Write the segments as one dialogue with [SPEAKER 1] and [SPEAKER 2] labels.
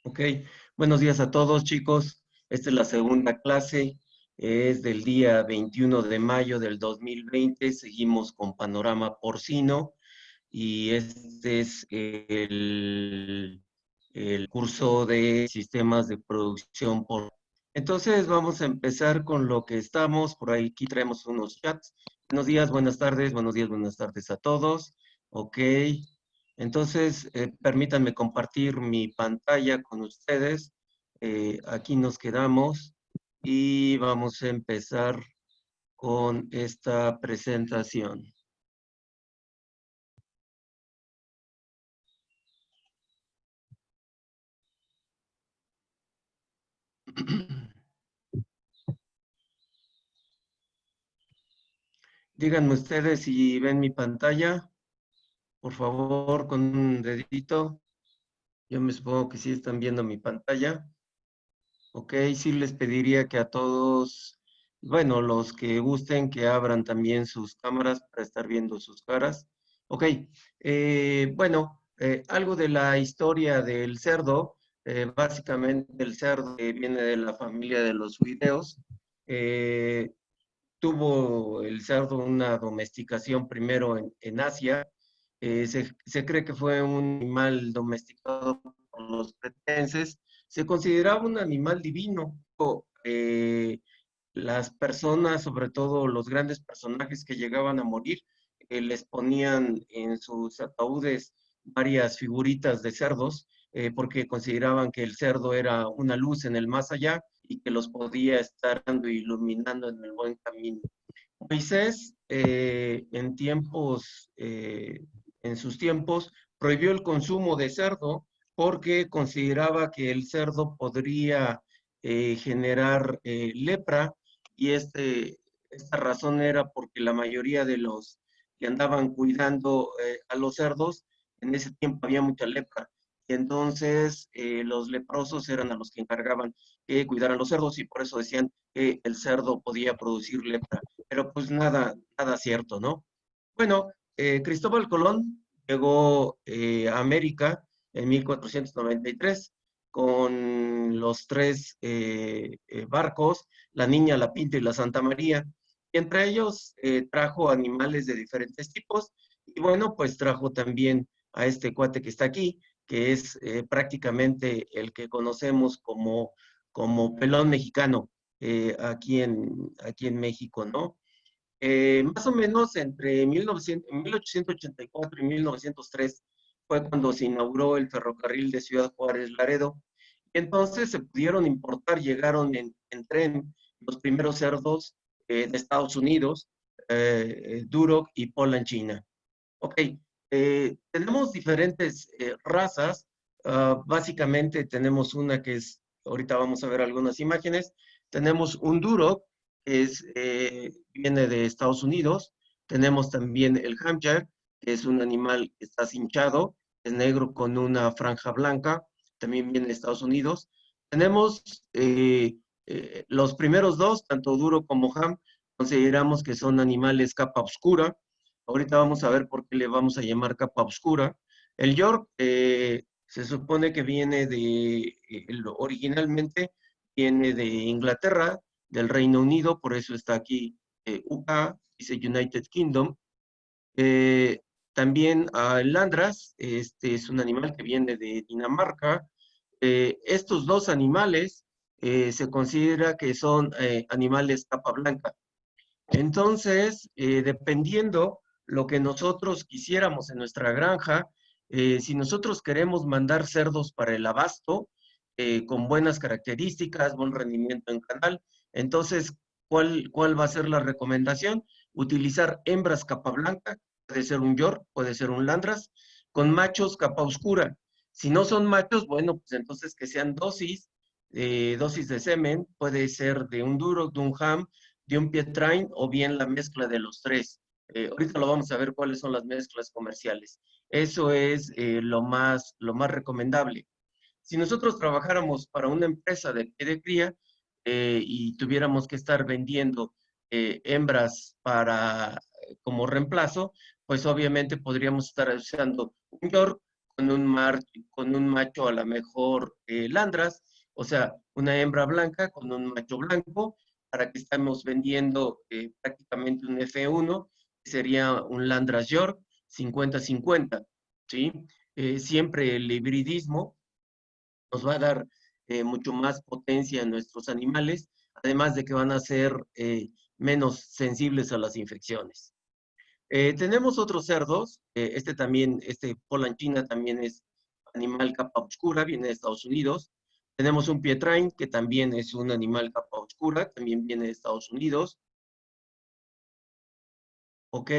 [SPEAKER 1] Ok, buenos días a todos, chicos. Esta es la segunda clase, es del día 21 de mayo del 2020. Seguimos con panorama porcino y este es el curso de sistemas de producción por. Entonces vamos a empezar con lo que estamos. Por ahí aquí traemos unos chats. Buenos días, buenos días, buenas tardes a todos. Ok. Entonces, permítanme compartir mi pantalla con ustedes. Aquí nos quedamos y vamos a empezar con esta presentación. Díganme ustedes si ven mi pantalla, por favor, con un dedito. Yo me supongo que sí están viendo mi pantalla. Ok, sí les pediría que a todos, bueno, los que gusten, que abran también sus cámaras para estar viendo sus caras. Ok, bueno, algo de la historia del cerdo. Básicamente el cerdo viene de la familia de los huideos. Eh, Tuvo el cerdo una domesticación primero en Asia. Se cree que fue un animal domesticado por los cretenses. Se consideraba un animal divino. Eh, las personas, sobre todo los grandes personajes que llegaban a morir, les ponían en sus ataúdes varias figuritas de cerdos, porque consideraban que el cerdo era una luz en el más allá y que los podía estar dando y iluminando en el buen camino. Moisés, en sus tiempos, prohibió el consumo de cerdo porque consideraba que el cerdo podría generar lepra, y esta razón era porque la mayoría de los que andaban cuidando a los cerdos, en ese tiempo había mucha lepra, y entonces los leprosos eran a los que encargaban que cuidaran los cerdos, y por eso decían que el cerdo podía producir lepra, pero pues nada cierto, ¿no? Bueno, Cristóbal Colón llegó a América en 1493 con los tres barcos, la Niña, la Pinta y la Santa María. Y entre ellos trajo animales de diferentes tipos, y bueno, pues trajo también a este cuate que está aquí, que es prácticamente el que conocemos como pelón mexicano, aquí en México, ¿no? Más o menos entre 1884 y 1903 fue cuando se inauguró el ferrocarril de Ciudad Juárez-Laredo. Entonces se pudieron importar, llegaron en tren los primeros cerdos de Estados Unidos, Duroc y Poland, China. Ok, tenemos diferentes razas. Básicamente tenemos una que es, ahorita vamos a ver algunas imágenes. Tenemos un Duroc, que viene de Estados Unidos. Tenemos también el Hampshire, que es un animal que está cinchado, es negro con una franja blanca, también viene de Estados Unidos. Tenemos los primeros dos, tanto Duro como Ham, consideramos que son animales capa oscura. Ahorita vamos a ver por qué le vamos a llamar capa oscura. El York se supone que viene originalmente viene de Inglaterra, del Reino Unido, por eso está aquí UK, dice United Kingdom. Eh, También el Landras, este es un animal que viene de Dinamarca. Estos dos animales se considera que son animales capa blanca. Entonces, dependiendo lo que nosotros quisiéramos en nuestra granja, si nosotros queremos mandar cerdos para el abasto, con buenas características, buen rendimiento en canal, entonces, ¿cuál va a ser la recomendación? Utilizar hembras capa blanca, puede ser un York, puede ser un Landras, con machos capa oscura. Si no son machos, bueno, pues entonces que sean dosis de semen, puede ser de un Duroc, de un Ham, de un Pietrain, o bien la mezcla de los tres. Ahorita lo vamos a ver cuáles son las mezclas comerciales. Eso es lo más recomendable. Si nosotros trabajáramos para una empresa de pie de cría y tuviéramos que estar vendiendo hembras como reemplazo, pues obviamente podríamos estar usando un York con un macho a lo mejor landras, o sea, una hembra blanca con un macho blanco, para que estamos vendiendo prácticamente un F1, que sería un Landras York 50-50, ¿sí? Siempre el hibridismo nos va a dar mucho más potencia en nuestros animales, además de que van a ser menos sensibles a las infecciones. Tenemos otros cerdos, este también, este Poland China también es animal capa oscura, viene de Estados Unidos. Tenemos un Pietrain, que también es un animal capa oscura, también viene de Estados Unidos. Ok,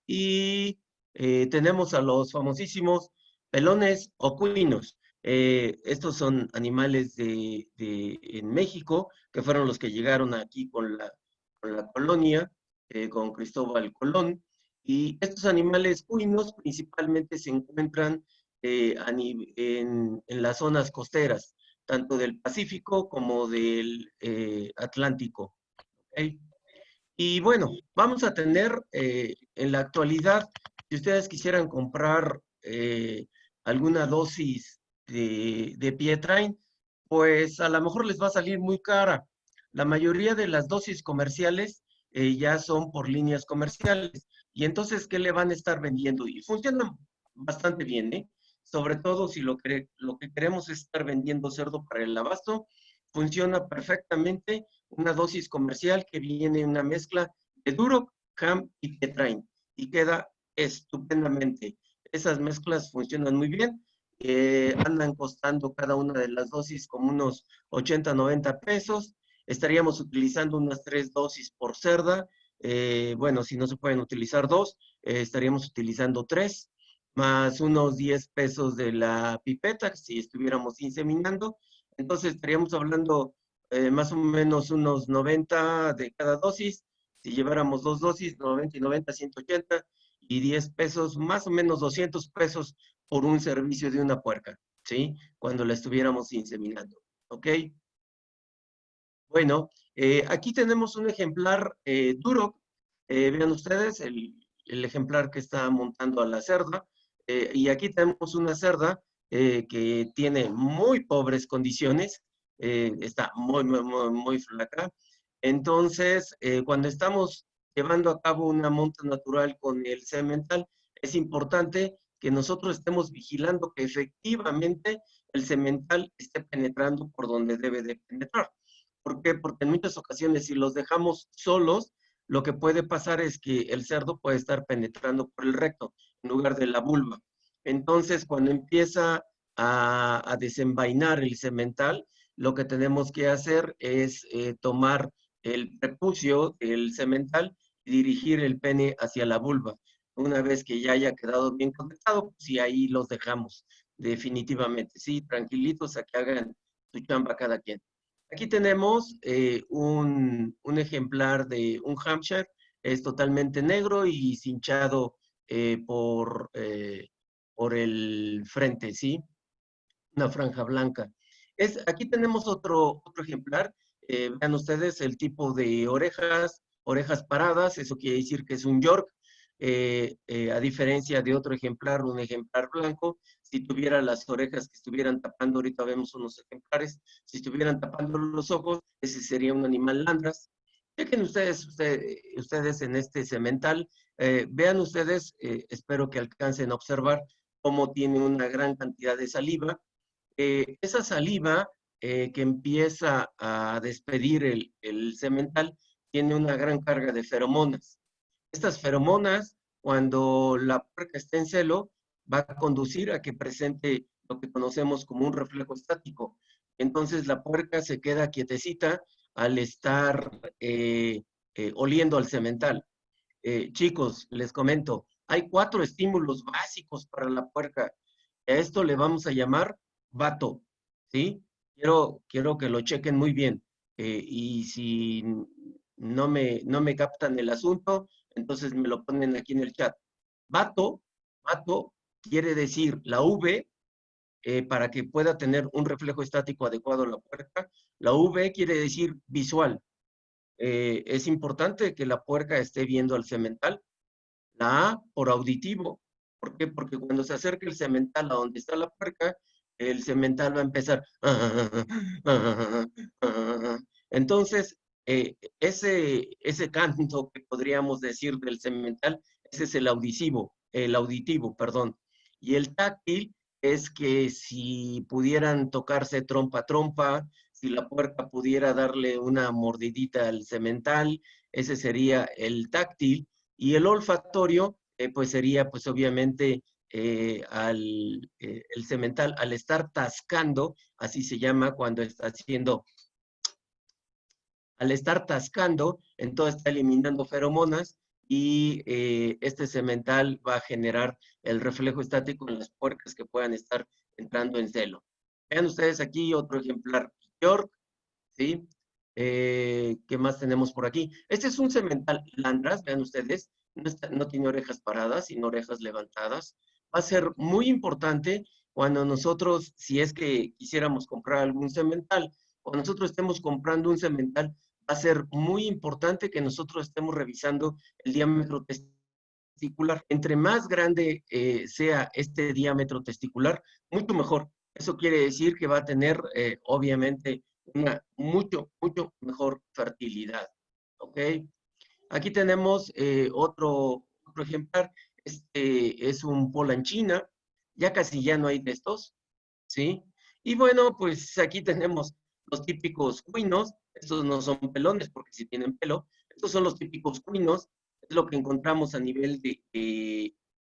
[SPEAKER 1] y tenemos a los famosísimos pelones o cuinos. Estos son animales en México, que fueron los que llegaron aquí con la colonia, con Cristóbal Colón. Y estos animales cuinos principalmente se encuentran en las zonas costeras, tanto del Pacífico como del Atlántico. ¿Ok? Y bueno, vamos a tener en la actualidad, si ustedes quisieran comprar alguna dosis de Pietrain, pues a lo mejor les va a salir muy cara. La mayoría de las dosis comerciales ya son por líneas comerciales. Y entonces, ¿qué le van a estar vendiendo? Y funcionan bastante bien, ¿eh? Sobre todo si lo que queremos es estar vendiendo cerdo para el abasto, funciona perfectamente una dosis comercial que viene una mezcla de Duroc, Ham y Pietrain y queda estupendamente. Esas mezclas funcionan muy bien, andan costando cada una de las dosis como unos 80, 90 pesos. Estaríamos utilizando unas 3 dosis por cerda. Bueno, si no se pueden utilizar dos, estaríamos utilizando 3, más unos 10 pesos de la pipeta si estuviéramos inseminando. Entonces estaríamos hablando más o menos unos 90 de cada dosis. Si lleváramos dos dosis, 90 y 90, 180 y 10 pesos, más o menos 200 pesos por un servicio de una puerca, ¿sí? Cuando la estuviéramos inseminando, ¿ok? Bueno, aquí tenemos un ejemplar duro. Vean ustedes el ejemplar que está montando a la cerda. Y aquí tenemos una cerda que tiene muy pobres condiciones. Está muy flaca. Entonces, cuando estamos llevando a cabo una monta natural con el semental, es importante que nosotros estemos vigilando que efectivamente el semental esté penetrando por donde debe de penetrar. ¿Por qué? Porque en muchas ocasiones si los dejamos solos, lo que puede pasar es que el cerdo puede estar penetrando por el recto en lugar de la vulva. Entonces, cuando empieza a desenvainar el semental, lo que tenemos que hacer es tomar el prepucio, el semental, y dirigir el pene hacia la vulva. Una vez que ya haya quedado bien conectado, pues y ahí los dejamos definitivamente, sí, tranquilitos a que hagan su chamba cada quien. Aquí tenemos un ejemplar de un Hampshire, es totalmente negro y cinchado por el frente, ¿sí? Una franja blanca. Aquí tenemos otro ejemplar. Vean ustedes el tipo de orejas, orejas paradas, eso quiere decir que es un York. A diferencia de otro ejemplar, un ejemplar blanco, si tuviera las orejas que estuvieran tapando, ahorita vemos unos ejemplares, si estuvieran tapando los ojos, ese sería un animal landras. Chequen ustedes en este semental, vean ustedes, espero que alcancen a observar cómo tiene una gran cantidad de saliva. Esa saliva que empieza a despedir el semental tiene una gran carga de feromonas. Estas feromonas, cuando la puerca está en celo, va a conducir a que presente lo que conocemos como un reflejo estático. Entonces la puerca se queda quietecita al estar oliendo al semental. Chicos, les comento, hay 4 estímulos básicos para la puerca. A esto le vamos a llamar vato, ¿sí? Quiero que lo chequen muy bien. Y si no me captan el asunto, entonces me lo ponen aquí en el chat. Vato, vato quiere decir la V, para que pueda tener un reflejo estático adecuado a la puerca. La V quiere decir visual. Es importante que la puerca esté viendo al semental. La A por auditivo. ¿Por qué? Porque cuando se acerca el semental a donde está la puerca, el semental va a empezar. Entonces, ese canto que podríamos decir del semental, ese es el auditivo, perdón. Y el táctil es que si pudieran tocarse trompa a trompa, si la puerca pudiera darle una mordidita al semental, ese sería el táctil. Y el olfatorio, pues sería pues obviamente el semental al estar tascando, así se llama cuando está haciendo, al estar tascando, entonces está eliminando feromonas y este semental va a generar el reflejo estático en las puercas que puedan estar entrando en celo. Vean ustedes aquí otro ejemplar York, ¿sí? ¿Qué más tenemos por aquí? Este es un semental Landras, vean ustedes, no tiene orejas paradas, sino orejas levantadas. Va a ser muy importante cuando nosotros, si es que quisiéramos comprar algún semental, o nosotros estemos comprando un semental, va a ser muy importante que nosotros estemos revisando el diámetro testicular. Entre más grande sea este diámetro testicular, mucho mejor. Eso quiere decir que va a tener, obviamente, una mucho mejor fertilidad. ¿Ok? Aquí tenemos otro ejemplar. Este es un polanchina. Ya casi ya no hay de estos, ¿sí? Y bueno, pues aquí tenemos los típicos cuinos. Estos no son pelones porque sí tienen pelo. Estos son los típicos cuinos. Es lo que encontramos a nivel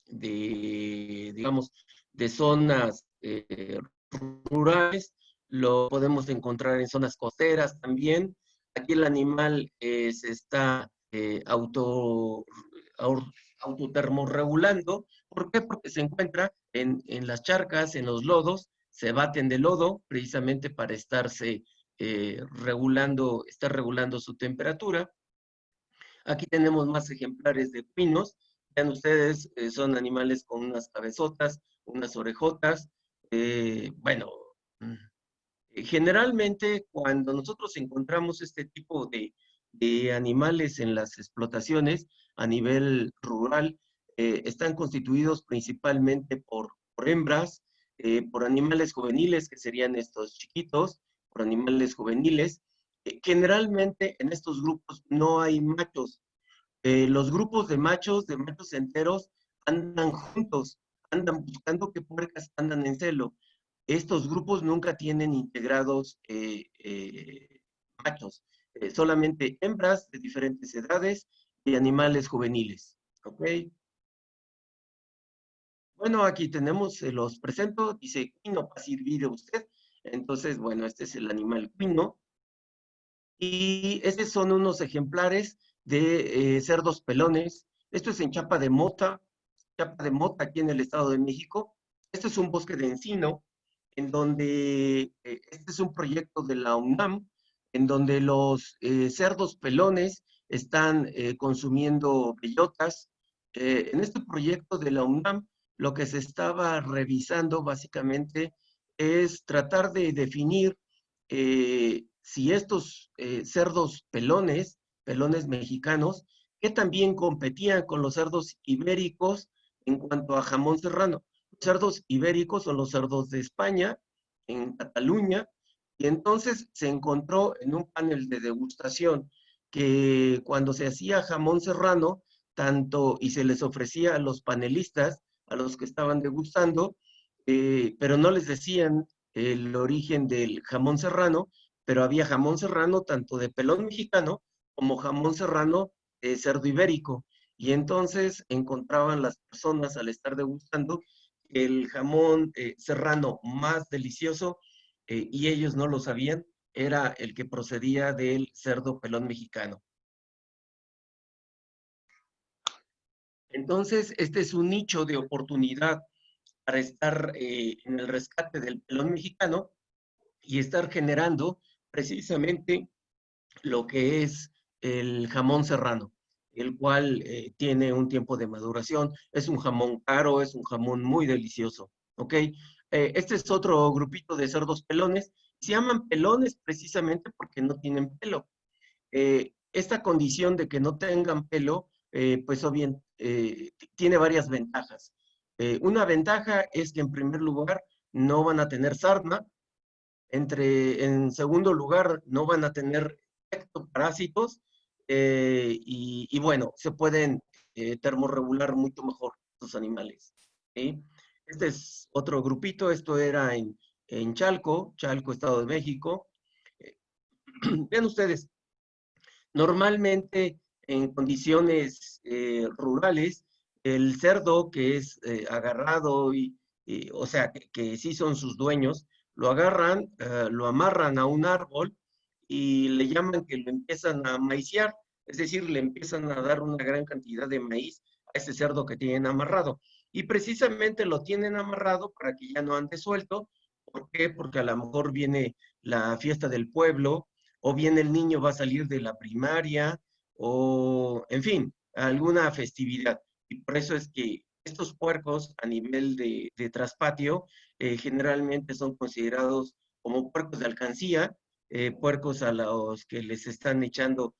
[SPEAKER 1] digamos, de zonas rurales. Lo podemos encontrar en zonas costeras también. Aquí el animal se está autotermorregulando. ¿Por qué? Porque se encuentra en las charcas, en los lodos, se baten de lodo precisamente para estarse estar regulando su temperatura. Aquí tenemos más ejemplares de pinos. Vean ustedes, son animales con unas cabezotas, unas orejotas. Bueno, generalmente cuando nosotros encontramos este tipo de animales en las explotaciones a nivel rural, están constituidos principalmente por hembras, por animales juveniles, que serían estos chiquitos, por animales juveniles. Generalmente en estos grupos no hay machos. Los grupos de machos enteros, andan juntos, andan buscando qué puercas andan en celo. Estos grupos nunca tienen integrados machos, solamente hembras de diferentes edades y animales juveniles. ¿Ok? Bueno, aquí tenemos, se los presento, dice Quino pasirvide usted. Entonces, bueno, este es el animal Quino. Y estos son unos ejemplares de cerdos pelones. Esto es en Chapa de Mota, aquí en el Estado de México. Este es un bosque de encino, en donde este es un proyecto de la UNAM, en donde los cerdos pelones están consumiendo bellotas. En este proyecto de la UNAM, lo que se estaba revisando básicamente es tratar de definir si estos cerdos pelones mexicanos, que también competían con los cerdos ibéricos en cuanto a jamón serrano. Los cerdos ibéricos son los cerdos de España, en Cataluña, y entonces se encontró en un panel de degustación que cuando se hacía jamón serrano, tanto y se les ofrecía a los panelistas, a los que estaban degustando, pero no les decían el origen del jamón serrano, pero había jamón serrano tanto de pelón mexicano como jamón serrano de cerdo ibérico. Y entonces encontraban las personas al estar degustando el jamón serrano más delicioso, y ellos no lo sabían, era el que procedía del cerdo pelón mexicano. Entonces, este es un nicho de oportunidad para estar en el rescate del pelón mexicano y estar generando precisamente lo que es el jamón serrano, el cual tiene un tiempo de maduración. Es un jamón caro, es un jamón muy delicioso, ¿ok? Este es otro grupito de cerdos pelones. Se llaman pelones precisamente porque no tienen pelo. Esta condición de que no tengan pelo, pues o bien, tiene varias ventajas. Una ventaja es que en primer lugar no van a tener sarna, en segundo lugar no van a tener ectoparásitos y bueno, se pueden termorregular mucho mejor estos animales. ¿Sí? Este es otro grupito, esto era en Chalco, Estado de México. Eh, Vean ustedes, normalmente en condiciones rurales, el cerdo que es agarrado o sea, que sí son sus dueños, lo agarran, lo amarran a un árbol y le llaman que lo empiezan a maiciar, es decir, le empiezan a dar una gran cantidad de maíz a ese cerdo que tienen amarrado. Y precisamente lo tienen amarrado para que ya no ande suelto. ¿Por qué? Porque a lo mejor viene la fiesta del pueblo, o bien el niño va a salir de la primaria, o en fin, alguna festividad. Y por eso es que estos puercos a nivel de traspatio generalmente son considerados como puercos de alcancía, puercos a los que les están echando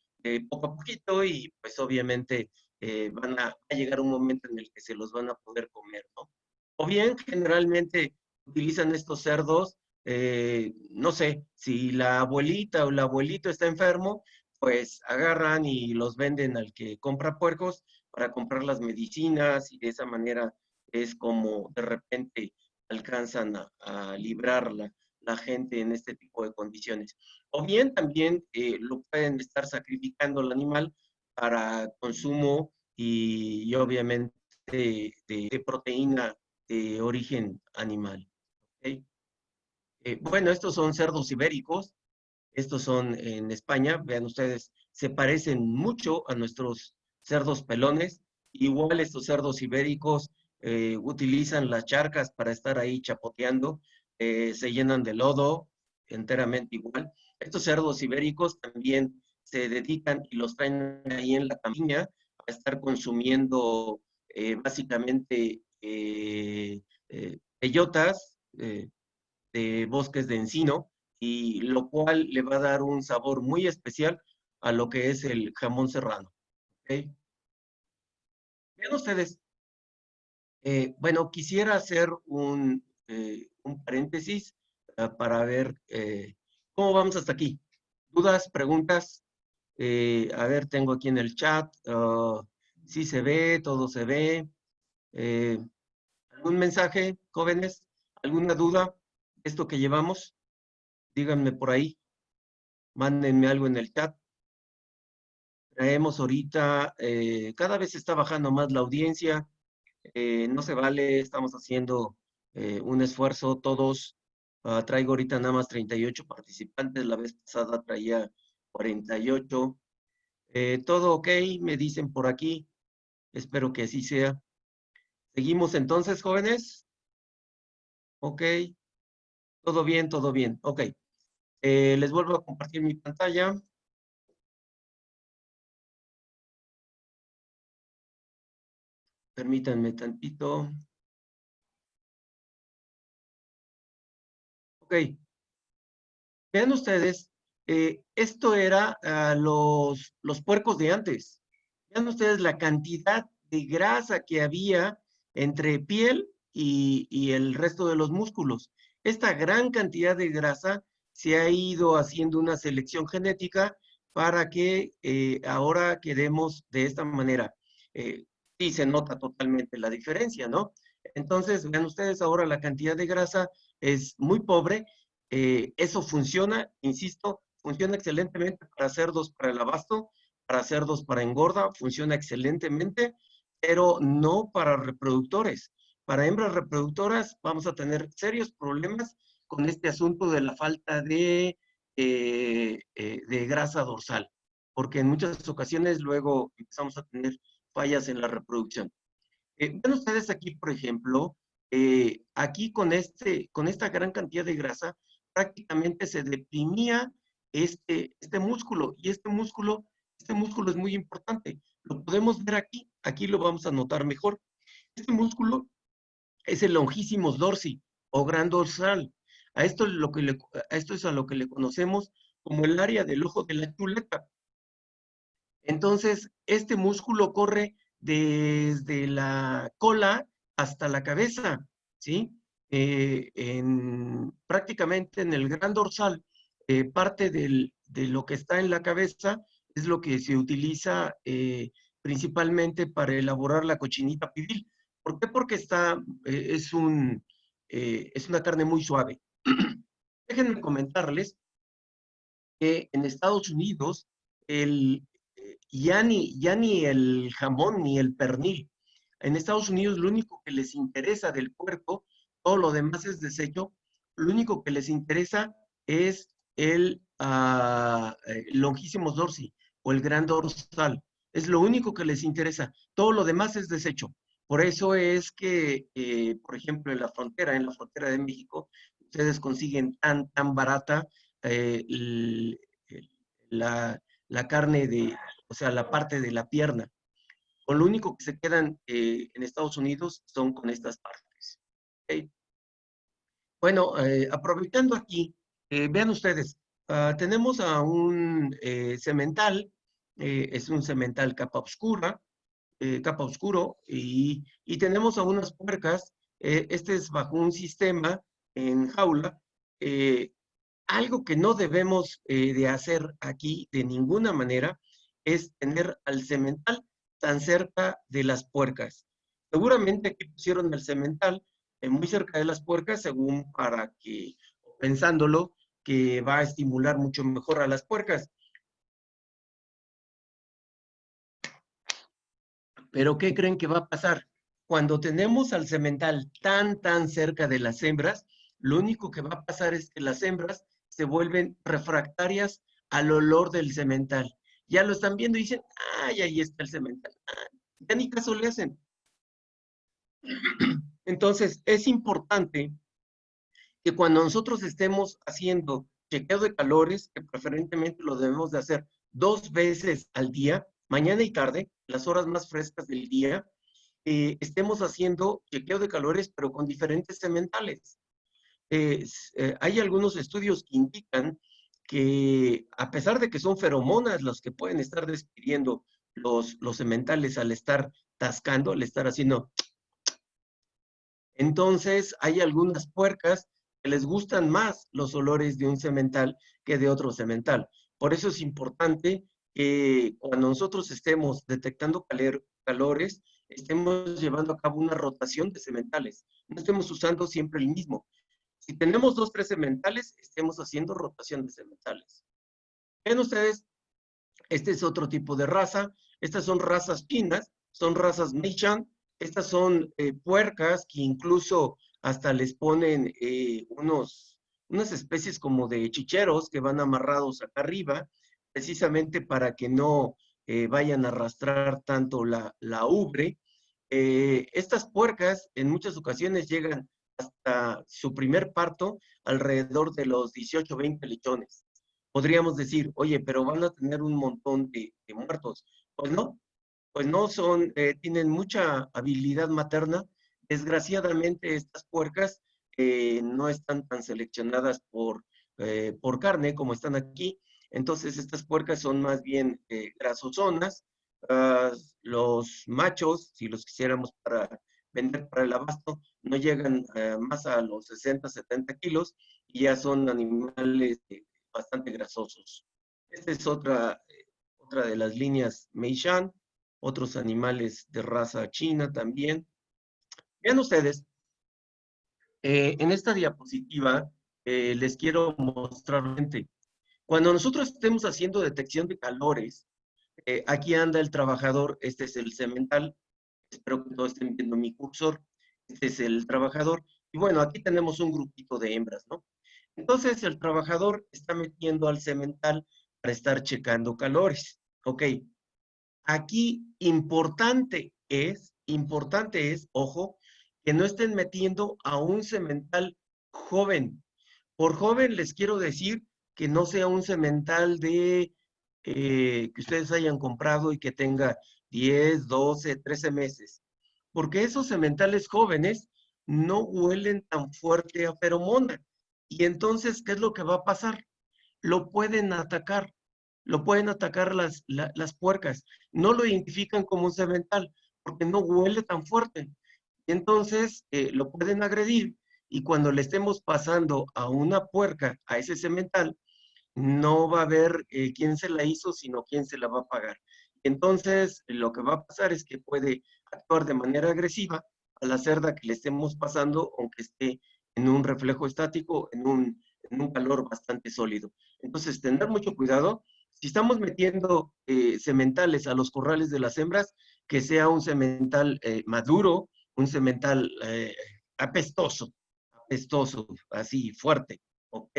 [SPEAKER 1] poco a poquito y pues obviamente va a llegar un momento en el que se los van a poder comer, ¿no? O bien generalmente utilizan estos cerdos, no sé, si la abuelita o el abuelito está enfermo, pues agarran y los venden al que compra puercos para comprar las medicinas y de esa manera es como de repente alcanzan a librar la gente en este tipo de condiciones. O bien también lo pueden estar sacrificando el animal para consumo y obviamente de proteína de origen animal. ¿Okay? Bueno, estos son cerdos ibéricos, estos son en España, vean ustedes, se parecen mucho a nuestros cerdos pelones. Igual estos cerdos ibéricos utilizan las charcas para estar ahí chapoteando, se llenan de lodo, enteramente igual. Estos cerdos ibéricos también se dedican y los traen ahí en la campiña a estar consumiendo básicamente bellotas, de bosques de encino, y lo cual le va a dar un sabor muy especial a lo que es el jamón serrano. ¿Okay? Vean ustedes, bueno, quisiera hacer un paréntesis para ver cómo vamos hasta aquí. ¿Dudas, preguntas? A ver, tengo aquí en el chat, sí se ve, todo se ve. Eh, ¿Algún mensaje, jóvenes? ¿Alguna duda? ¿Esto que llevamos? Díganme por ahí. Mándenme algo en el chat. Traemos ahorita, cada vez está bajando más la audiencia, no se vale, estamos haciendo un esfuerzo todos. Traigo ahorita nada más 38 participantes, la vez pasada traía 48. Todo ok, me dicen por aquí, espero que así sea. ¿Seguimos entonces, jóvenes? Ok, todo bien, ok. Les vuelvo a compartir mi pantalla. Permítanme tantito. Ok, vean ustedes, esto era los puercos de antes. Vean ustedes la cantidad de grasa que había entre piel y el resto de los músculos. Esta gran cantidad de grasa se ha ido haciendo una selección genética para que ahora quedemos de esta manera. Sí se nota totalmente la diferencia, ¿no? Entonces, vean ustedes, ahora la cantidad de grasa es muy pobre. Eso funciona, insisto, funciona excelentemente para cerdos para el abasto, para cerdos para engorda, funciona excelentemente, pero no para reproductores. Para hembras reproductoras vamos a tener serios problemas con este asunto de la falta de grasa dorsal, porque en muchas ocasiones luego empezamos a tener fallas en la reproducción. Ven ustedes aquí, por ejemplo, aquí con esta gran cantidad de grasa, prácticamente se deprimía este músculo, y este músculo es muy importante. Lo podemos ver aquí, aquí lo vamos a notar mejor. Este músculo es el longísimos dorsi o gran dorsal. A esto es a lo que le conocemos como el área del ojo de la chuleta. Entonces, este músculo corre desde la cola hasta la cabeza, ¿sí? Prácticamente en el gran dorsal, parte de lo que está en la cabeza es lo que se utiliza principalmente para elaborar la cochinita pibil. ¿Por qué? Porque es una carne muy suave. Déjenme comentarles que en Estados Unidos ya ni el jamón ni el pernil. En Estados Unidos lo único que les interesa del puerco, todo lo demás es desecho, lo único que les interesa es el longísimos dorsi o el gran dorsal. Es lo único que les interesa. Todo lo demás es desecho. Por eso es que, por ejemplo, en la frontera de México, ustedes consiguen tan barata eh, la carne o sea, la parte de la pierna. Con lo único que se quedan en Estados Unidos son con estas partes. ¿Okay? Bueno, aprovechando aquí, vean ustedes, tenemos a un cemental, es un cemental capa oscuro, y tenemos a unas puercas, este es bajo un sistema en jaula. Algo que no debemos de hacer aquí de ninguna manera es tener al cemental tan cerca de las puercas. Seguramente aquí pusieron el cemental muy cerca de las puercas, según para que, pensándolo, que va a estimular mucho mejor a las puercas. Pero ¿qué creen que va a pasar? Cuando tenemos al cemental tan cerca de las hembras, lo único que va a pasar es que las hembras se vuelven refractarias al olor del cemental. Ya lo están viendo y dicen, ay, ahí está el cemental. Ya ni caso le hacen. Entonces, es importante que cuando nosotros estemos haciendo chequeo de calores, que preferentemente lo debemos de hacer 2 veces al día, mañana y tarde, las horas más frescas del día, estemos haciendo chequeo de calores, pero con diferentes sementales. Hay algunos estudios que indican que a pesar de que son feromonas los que pueden estar despidiendo los sementales al estar tascando, al estar haciendo, entonces hay algunas puercas que les gustan más los olores de un semental que de otro semental. Por eso es importante que cuando nosotros estemos detectando calores, estemos llevando a cabo una rotación de sementales. No estemos usando siempre el mismo. Si tenemos 2, 3 sementales, estemos haciendo rotación de sementales. Ven ustedes, este es otro tipo de raza. Estas son razas chinas, son razas Meishan. Estas son puercas que incluso hasta les ponen unas especies como de chicheros que van amarrados acá arriba, precisamente para que no vayan a arrastrar tanto la ubre. Estas puercas en muchas ocasiones llegan hasta su primer parto alrededor de los 18, 20 lechones. Podríamos decir, oye, pero van a tener un montón de muertos. Pues no tienen mucha habilidad materna. Desgraciadamente, estas puercas no están tan seleccionadas por carne como están aquí. Entonces, estas puercas son más bien grasosonas. Los machos, si los quisiéramos para vender para el abasto, no llegan más a los 60, 70 kilos y ya son animales bastante grasosos. Esta es otra de las líneas Meishan, otros animales de raza china también. Vean ustedes, en esta diapositiva les quiero mostrar, cuando nosotros estemos haciendo detección de calores, aquí anda el trabajador, este es el semental, espero que todos estén viendo mi cursor, este es el trabajador, y bueno, aquí tenemos un grupito de hembras, ¿no? Entonces el trabajador está metiendo al semental para estar checando calores, ¿ok? Aquí importante es, ojo, que no estén metiendo a un semental joven. Por joven les quiero decir que no sea un semental que ustedes hayan comprado y que tenga 10, 12, 13 meses. Porque esos sementales jóvenes no huelen tan fuerte a feromona. Y entonces, ¿qué es lo que va a pasar? Lo pueden atacar, las puercas. No lo identifican como un semental porque no huele tan fuerte. Entonces, lo pueden agredir y cuando le estemos pasando a una puerca, a ese semental, no va a haber quién se la hizo, sino quién se la va a pagar. Entonces, lo que va a pasar es que puede actuar de manera agresiva a la cerda que le estemos pasando, aunque esté en un reflejo estático, en un calor bastante sólido. Entonces, tener mucho cuidado. Si estamos metiendo sementales a los corrales de las hembras, que sea un semental maduro, un semental apestoso, apestoso, así, fuerte, ¿ok?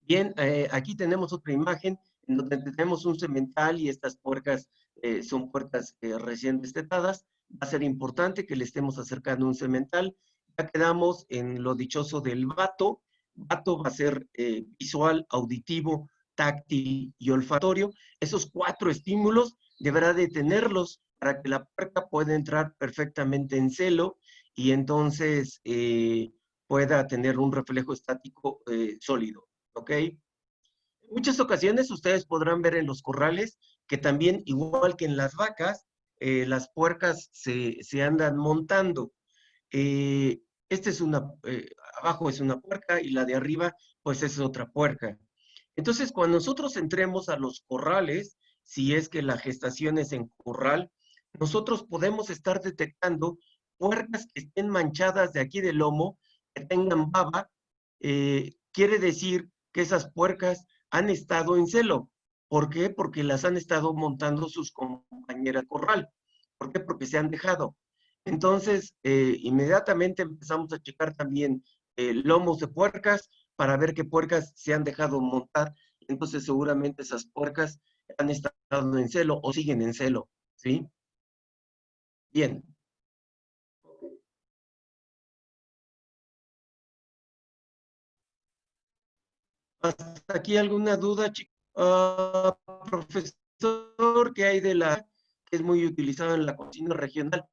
[SPEAKER 1] Bien, aquí tenemos otra imagen en donde tenemos un semental y estas puercas son puercas recién destetadas. Va a ser importante que le estemos acercando un semental. Ya quedamos en lo dichoso del vato. Vato va a ser visual, auditivo, táctil y olfatorio. Esos 4 estímulos deberá de tenerlos para que la puerca pueda entrar perfectamente en celo y entonces pueda tener un reflejo estático sólido. ¿Ok? En muchas ocasiones ustedes podrán ver en los corrales que también, igual que en las vacas, las puercas se andan montando. Eh, este es una, abajo es una puerca y la de arriba, pues es otra puerca. Entonces, cuando nosotros entremos a los corrales, si es que la gestación es en corral, nosotros podemos estar detectando puercas que estén manchadas de aquí del lomo, que tengan baba, quiere decir que esas puercas han estado en celo. ¿Por qué? Porque las han estado montando sus compañeras corral. ¿Por qué? Porque se han dejado. Entonces, inmediatamente empezamos a checar también lomos de puercas para ver qué puercas se han dejado montar. Entonces, seguramente esas puercas han estado en celo o siguen en celo, ¿sí? Bien. ¿Hasta aquí alguna duda, chicos? Profesor, ¿qué hay de la que es muy utilizado en la cocina regional?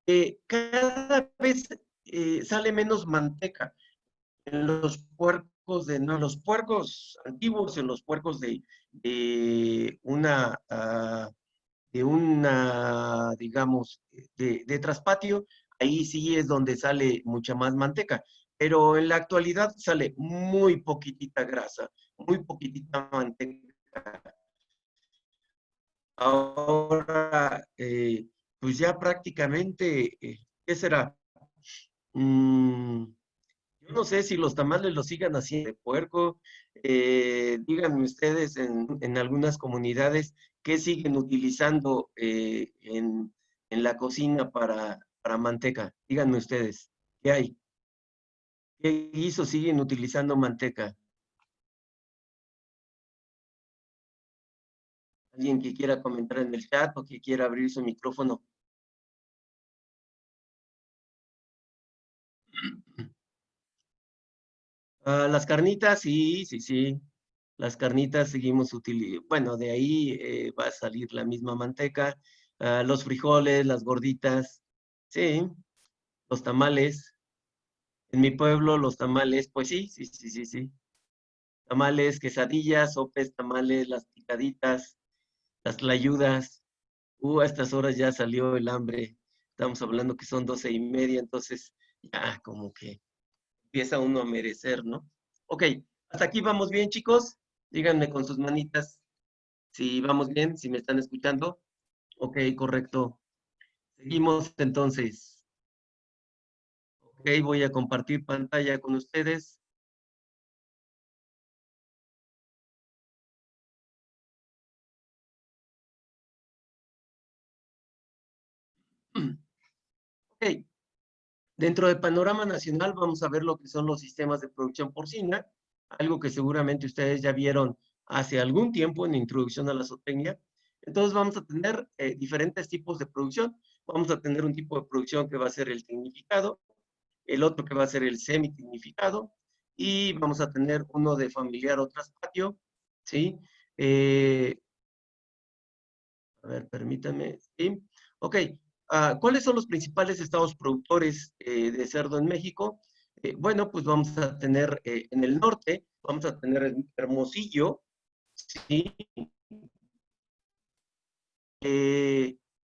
[SPEAKER 1] Cada vez sale menos manteca en los puercos no, los puercos antiguos, en los puercos de una, digamos, de traspatio, ahí sí es donde sale mucha más manteca. Pero en la actualidad sale muy poquitita grasa, muy poquitita manteca. Ahora, pues ya prácticamente, ¿qué será? Mm, yo no sé si los tamales los sigan haciendo de puerco. Díganme ustedes en algunas comunidades qué siguen utilizando en la cocina para manteca. Díganme ustedes, ¿qué hay? ¿Qué guiso siguen utilizando manteca? ¿Alguien que quiera comentar en el chat o que quiera abrir su micrófono? Las carnitas, sí, sí, sí. Las carnitas seguimos utilizando, bueno, de ahí va a salir la misma manteca. Los frijoles, las gorditas, sí, los tamales. En mi pueblo, los tamales, pues sí, sí, sí, sí, sí. Tamales, quesadillas, sopes, tamales, las picaditas, las tlayudas. A estas horas ya salió el hambre. Estamos hablando que son 12:30, entonces ya como que empieza uno a merecer, ¿no? Ok, hasta aquí vamos bien, chicos. Díganme con sus manitas si vamos bien, si me están escuchando. Ok, correcto. Seguimos entonces. Ok, voy a compartir pantalla con ustedes. Ok, dentro del panorama nacional vamos a ver lo que son los sistemas de producción porcina, algo que seguramente ustedes ya vieron hace algún tiempo en la introducción a la zootecnia. Entonces vamos a tener diferentes tipos de producción. Vamos a tener un tipo de producción que va a ser el tecnificado, el otro que va a ser el semi-tecnificado, y vamos a tener uno de familiar o traspatio, ¿sí? Eh, a ver, permítame, ¿sí? Ok, ¿cuáles son los principales estados productores de cerdo en México? Bueno, pues vamos a tener en el norte, vamos a tener Hermosillo, ¿sí?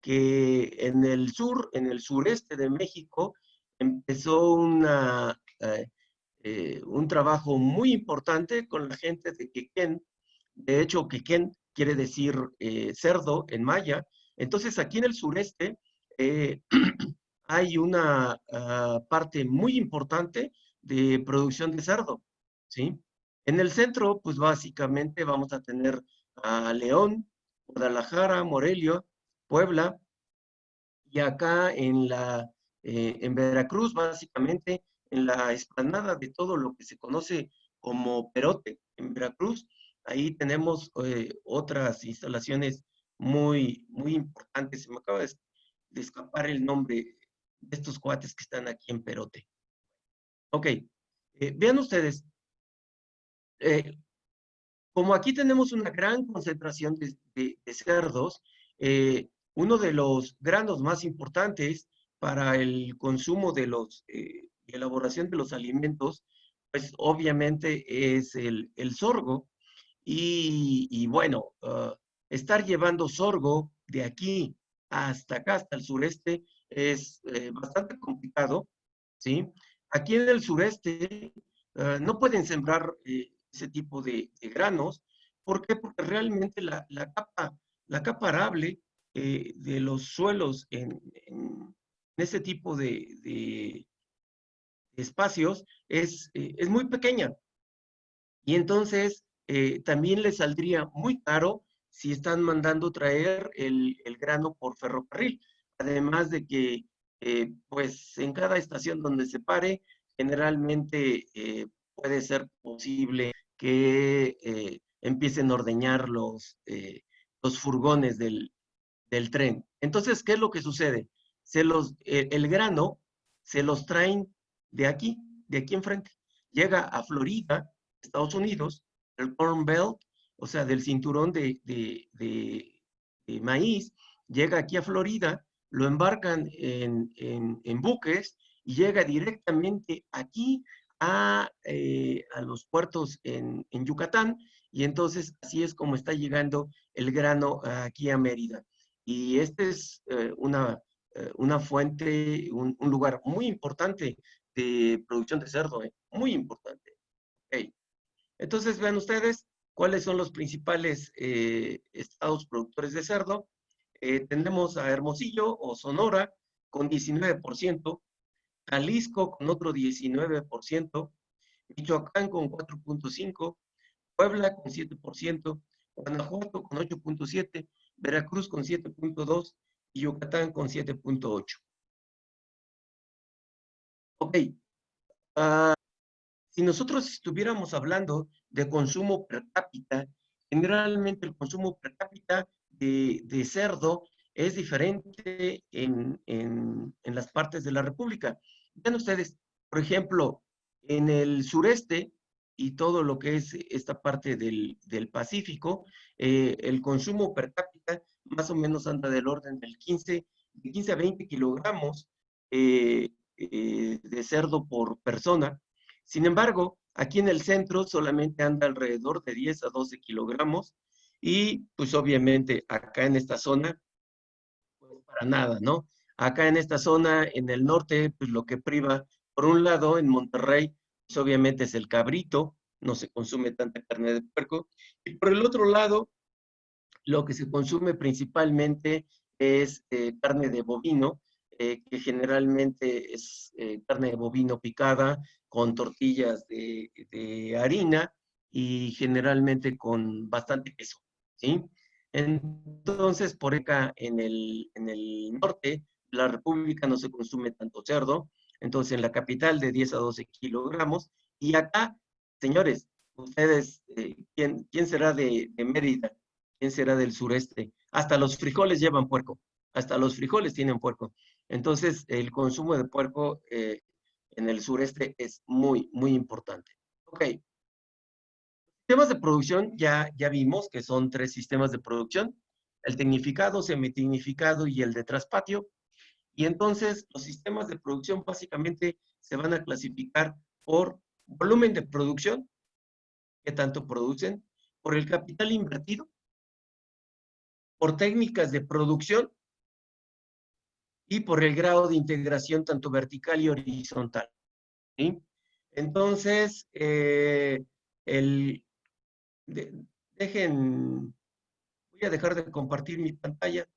[SPEAKER 1] que en el sur, en el sureste de México, empezó un trabajo muy importante con la gente de Quequén. De hecho, Quequén quiere decir cerdo en maya. Entonces, aquí en el sureste eh, hay una parte muy importante de producción de cerdo, ¿sí? En el centro, pues básicamente vamos a tener a León, Guadalajara, Morelia, Puebla, y acá en Veracruz, básicamente, en la explanada de todo lo que se conoce como Perote, en Veracruz, ahí tenemos otras instalaciones muy importantes. Se me acaba de escapar el nombre de estos cuates que están aquí en Perote. Ok, vean ustedes, eh, como aquí tenemos una gran concentración de cerdos, uno de los granos más importantes para el consumo de y elaboración de los alimentos, pues obviamente es el sorgo. Y bueno, estar llevando sorgo de aquí hasta acá, hasta el sureste, es bastante complicado, ¿sí? Aquí en el sureste no pueden sembrar ese tipo de granos. ¿Por qué? Porque realmente la capa arable de los suelos en ese tipo de espacios es muy pequeña. Y entonces también les saldría muy caro si están mandando traer el grano por ferrocarril. Además de que, pues, en cada estación donde se pare, generalmente puede ser posible que empiecen a ordeñar los furgones del tren. Entonces, ¿qué es lo que sucede? El grano se los traen de aquí enfrente. Llega a Florida, Estados Unidos, el Corn Belt, o sea, del cinturón de maíz, llega aquí a Florida, lo embarcan en buques y llega directamente aquí a los puertos en Yucatán, y entonces así es como está llegando el grano aquí a Mérida. Y este es una fuente, un lugar muy importante de producción de cerdo, muy importante. Okay. Entonces, vean ustedes cuáles son los principales estados productores de cerdo. Tenemos a Hermosillo o Sonora con 19%, Jalisco con otro 19%, Michoacán con 4.5%, Puebla con 7%, Guanajuato con 8.7%, Veracruz con 7.2% y Yucatán con 7.8%. Ok, si nosotros estuviéramos hablando de consumo per cápita, generalmente el consumo per cápita de cerdo es diferente en las partes de la República. Vean ustedes, por ejemplo, en el sureste y todo lo que es esta parte del Pacífico, el consumo per cápita más o menos anda del orden de 15 a 20 kilogramos de cerdo por persona. Sin embargo, aquí en el centro solamente anda alrededor de 10 a 12 kilogramos y pues obviamente acá en esta zona, pues para nada, ¿no? Acá en esta zona, en el norte, pues lo que priva, por un lado, en Monterrey, pues obviamente es el cabrito, no se consume tanta carne de puerco, y por el otro lado, lo que se consume principalmente es carne de bovino, que generalmente es carne de bovino picada con tortillas de harina y generalmente con bastante queso, ¿sí? Entonces, por acá en el norte, la República no se consume tanto cerdo, entonces en la capital de 10 a 12 kilogramos, y acá, señores, ustedes, ¿quién será de Mérida? ¿Quién será del sureste? Hasta los frijoles llevan puerco, hasta los frijoles tienen puerco. Entonces, el consumo de puerco en el sureste es muy importante. Ok, sistemas de producción ya vimos que son 3 sistemas de producción, el tecnificado, semitecnificado y el de traspatio. Y entonces los sistemas de producción básicamente se van a clasificar por volumen de producción, que tanto producen, por el capital invertido, por técnicas de producción y por el grado de integración tanto vertical y horizontal. ¿Sí? Entonces, el, de, dejen, voy a dejar de compartir mi pantalla.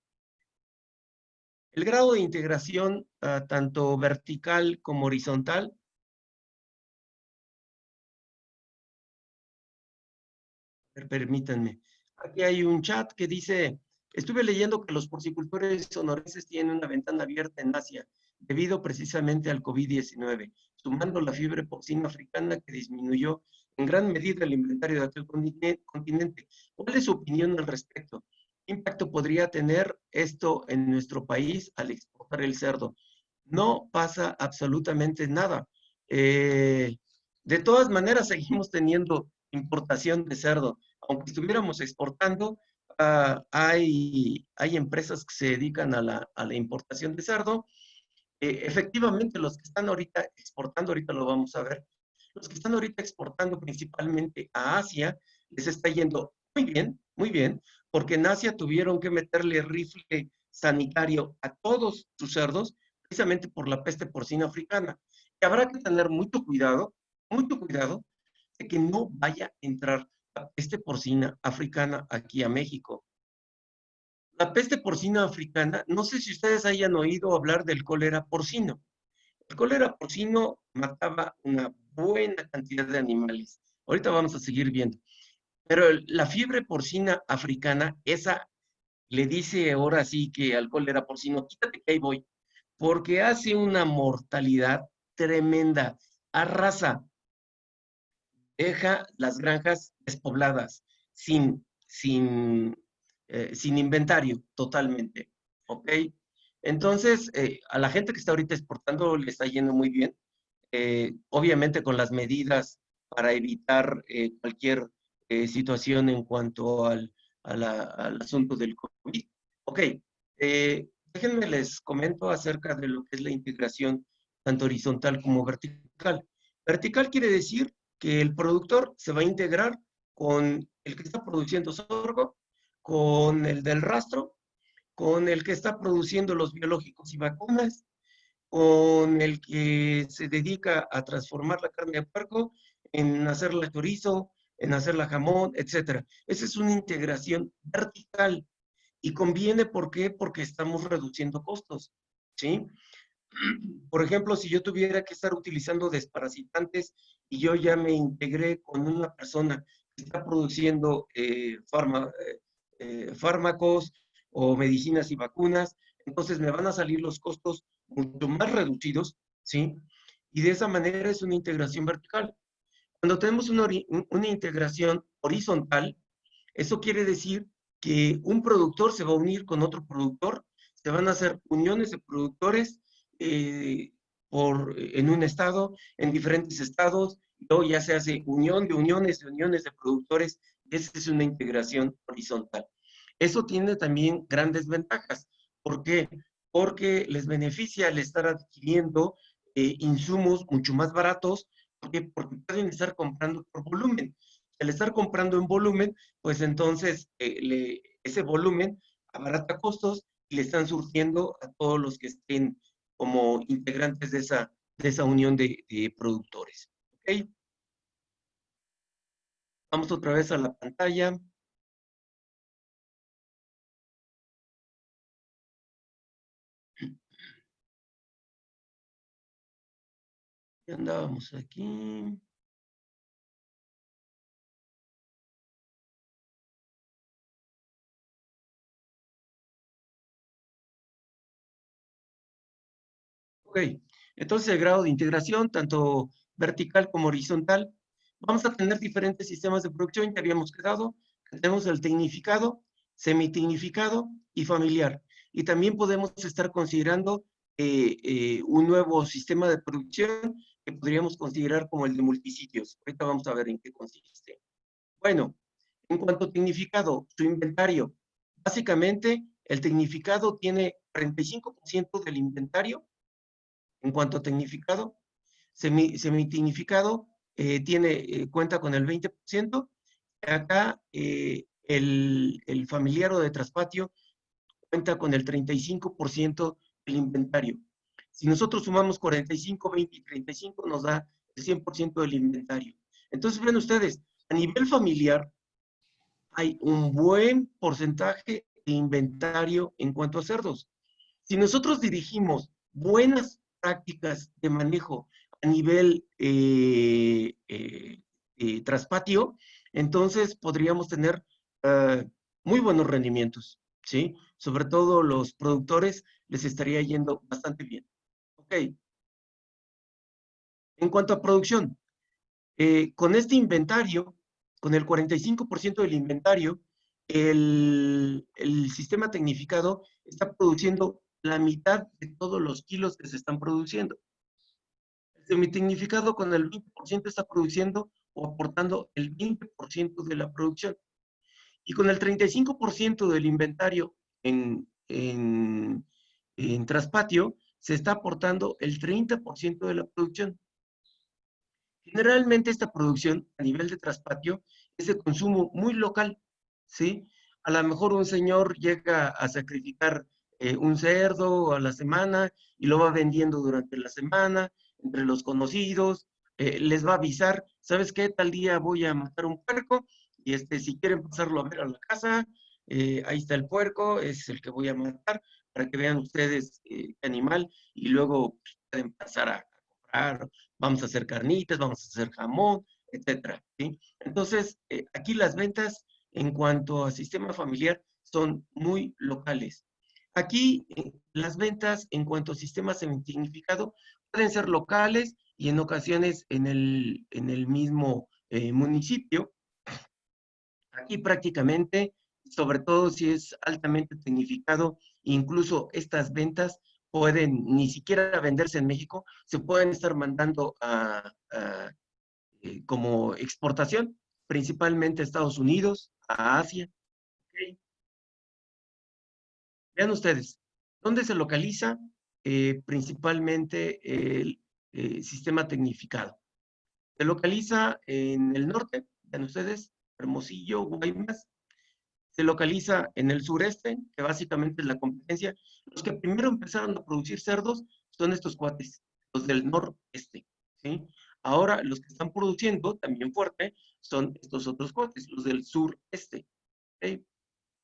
[SPEAKER 1] El grado de integración, tanto vertical como horizontal, permítanme. Aquí hay un chat que dice, estuve leyendo que los porcicultores sonorenses tienen una ventana abierta en Asia, debido precisamente al COVID-19, sumando la fiebre porcina africana que disminuyó en gran medida el inventario de aquel continente. ¿Cuál es su opinión al respecto? ¿Qué impacto podría tener esto en nuestro país al exportar el cerdo? No pasa absolutamente nada. De todas maneras, seguimos teniendo importación de cerdo. Aunque estuviéramos exportando, hay empresas que se dedican a la importación de cerdo. Efectivamente, los que están ahorita exportando, ahorita lo vamos a ver, los que están ahorita exportando principalmente a Asia, les está yendo muy bien, porque en Asia tuvieron que meterle rifle sanitario a todos sus cerdos, precisamente por la peste porcina africana. Y habrá que tener mucho cuidado, de que no vaya a entrar la peste porcina africana aquí a México. La peste porcina africana, no sé si ustedes hayan oído hablar del cólera porcino. El cólera porcino mataba una buena cantidad de animales. Ahorita vamos a seguir viendo. Pero la fiebre porcina africana, esa le dice ahora sí que al cólera porcino, quítate que ahí voy, porque hace una mortalidad tremenda, arrasa, deja las granjas despobladas, sin inventario totalmente, ¿ok? Entonces, a la gente que está ahorita exportando le está yendo muy bien, obviamente con las medidas para evitar cualquier situación en cuanto al asunto del COVID. Ok, déjenme les comento acerca de lo que es la integración tanto horizontal como vertical. Vertical quiere decir que el productor se va a integrar con el que está produciendo sorgo, con el del rastro, con el que está produciendo los biológicos y vacunas, con el que se dedica a transformar la carne de puerco en hacerla chorizo, en hacerla jamón, etcétera. Esa es una integración vertical y conviene, ¿por qué? Porque estamos reduciendo costos, ¿sí? Por ejemplo, si yo tuviera que estar utilizando desparasitantes y yo ya me integré con una persona que está produciendo fármacos o medicinas y vacunas, entonces me van a salir los costos mucho más reducidos, ¿sí? Y de esa manera es una integración vertical. Cuando tenemos una integración horizontal, eso quiere decir que un productor se va a unir con otro productor, se van a hacer uniones de productores eh, en un estado, en diferentes estados, luego ya se hace unión de uniones de productores, y esa es una integración horizontal. Eso tiene también grandes ventajas. ¿Por qué? Porque les beneficia el estar adquiriendo insumos mucho más baratos, porque pueden estar comprando por volumen. Al estar comprando en volumen, pues entonces ese volumen abarata costos y le están surtiendo a todos los que estén como integrantes de esa unión de productores. ¿Ok? Vamos otra vez a la pantalla. Ya andábamos aquí. Ok, entonces el grado de integración, tanto vertical como horizontal, vamos a tener diferentes sistemas de producción, ya habíamos quedado, tenemos el tecnificado, semitecnificado y familiar. Y también podemos estar considerando un nuevo sistema de producción que podríamos considerar como el de multisitios. Ahorita vamos a ver en qué consiste. Bueno, en cuanto a tecnificado, su inventario, básicamente el tecnificado tiene 45% del inventario en cuanto a tecnificado. Semitecnificado cuenta con el 20%. Acá el familiar o de traspatio cuenta con el 35% el inventario. Si nosotros sumamos 45, 20 y 35, nos da el 100% del inventario. Entonces, ven ustedes, a nivel familiar, hay un buen porcentaje de inventario en cuanto a cerdos. Si nosotros dirigimos buenas prácticas de manejo a nivel traspatio, entonces podríamos tener muy buenos rendimientos, ¿sí? Sobre todo los productores les estaría yendo bastante bien. Ok. En cuanto a producción, con este inventario, con el 45% del inventario, el sistema tecnificado está produciendo la mitad de todos los kilos que se están produciendo. El semitecnificado con el 20% está produciendo o aportando el 20% de la producción. Y con el 35% del inventario en traspatio, se está aportando el 30% de la producción. Generalmente esta producción a nivel de traspatio es de consumo muy local, ¿sí? A lo mejor un señor llega a sacrificar un cerdo a la semana y lo va vendiendo durante la semana entre los conocidos, les va a avisar, ¿sabes qué? Tal día voy a matar un puerco y si quieren pasarlo a ver a la casa, ahí está el puerco, es el que voy a matar para que vean ustedes qué animal y luego pues, pueden pasar a comprar, vamos a hacer carnitas, vamos a hacer jamón, etcétera, ¿sí? Entonces, aquí las ventas en cuanto a sistema familiar son muy locales. Aquí las ventas en cuanto a sistema significado pueden ser locales y en ocasiones en el mismo municipio. Aquí prácticamente, sobre todo si es altamente tecnificado, incluso estas ventas pueden ni siquiera venderse en México, se pueden estar mandando como exportación, principalmente a Estados Unidos, a Asia. ¿Okay? Vean ustedes, ¿dónde se localiza principalmente el sistema tecnificado? Se localiza en el norte, vean ustedes, Hermosillo, Guaymas. Se localiza en el sureste, que básicamente es la competencia. Los que primero empezaron a producir cerdos son estos cuates, los del noreste, ¿sí? Ahora, los que están produciendo también fuerte son estos otros cuates, los del sureste, ¿sí?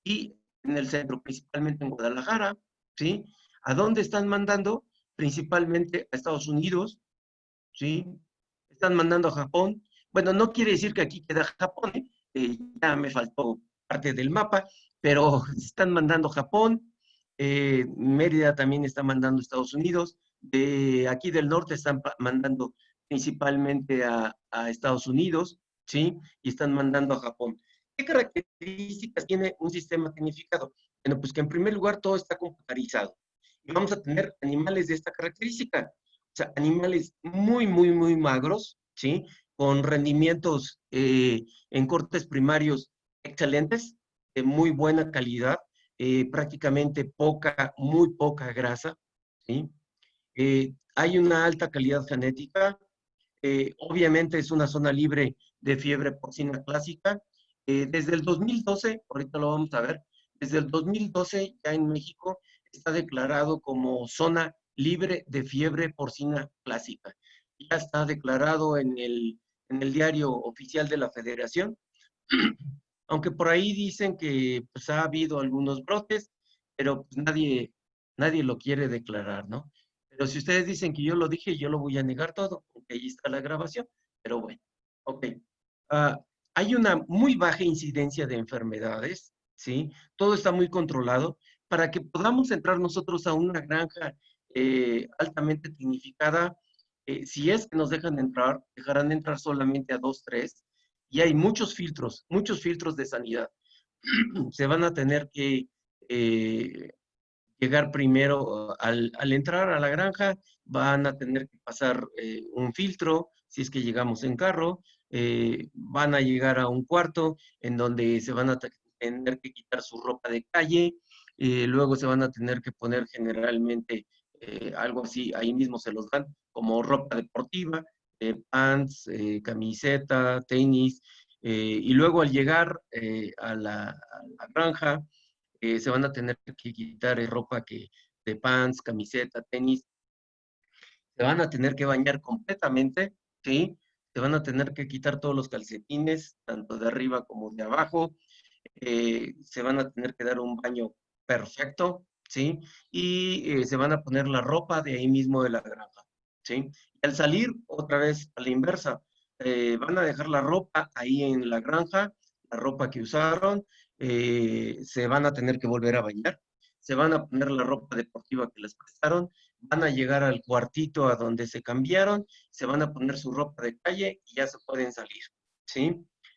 [SPEAKER 1] Y en el centro, principalmente en Guadalajara, ¿sí? ¿A dónde están mandando? Principalmente a Estados Unidos, ¿sí? Están mandando a Japón. Bueno, no quiere decir que aquí queda Japón, ¿eh? Ya me faltó parte del mapa, pero están mandando a Japón, Mérida también está mandando a Estados Unidos, de aquí del norte están mandando principalmente a Estados Unidos, ¿sí? Y están mandando a Japón. ¿Qué características tiene un sistema tecnificado? Bueno, pues que en primer lugar todo está computarizado. Y vamos a tener animales de esta característica. O sea, animales muy, muy, muy magros, ¿sí? Con rendimientos en cortes primarios excelentes, de muy buena calidad, prácticamente poca, muy poca grasa, ¿sí? Hay una alta calidad genética, obviamente es una zona libre de fiebre porcina clásica. Desde el 2012, ahorita lo vamos a ver, desde el 2012 ya en México está declarado como zona libre de fiebre porcina clásica. Ya está declarado en el diario oficial de la Federación, aunque por ahí dicen que pues, ha habido algunos brotes, pero pues, nadie lo quiere declarar, ¿no? Pero si ustedes dicen que yo lo dije, yo lo voy a negar todo, porque ahí está la grabación. Pero bueno, ok. Ah, hay una muy baja incidencia de enfermedades, ¿sí? Todo está muy controlado. Para que podamos entrar nosotros a una granja altamente tecnificada, si es que nos dejan entrar, dejarán entrar solamente a dos, tres, y hay muchos filtros de sanidad. Se van a tener que llegar primero al entrar a la granja, van a tener que pasar un filtro, si es que llegamos en carro, van a llegar a un cuarto en donde se van a tener que quitar su ropa de calle, luego se van a tener que poner generalmente algo así, ahí mismo se los dan como ropa deportiva, pants, camiseta, tenis, y luego al llegar a la granja, se van a tener que quitar ropa que de pants, camiseta, tenis, se van a tener que bañar completamente, ¿sí? Se van a tener que quitar todos los calcetines, tanto de arriba como de abajo. Se van a tener que dar un baño perfecto, ¿sí? Y se van a poner la ropa de ahí mismo de la granja, ¿sí? Y al salir, otra vez a la inversa, van a dejar la ropa ahí en la granja, la ropa que usaron, se van a tener que volver a bañar, se van a poner la ropa deportiva que les prestaron, van a llegar al cuartito a donde se cambiaron, se van a poner su ropa de calle y ya se pueden salir, ¿sí?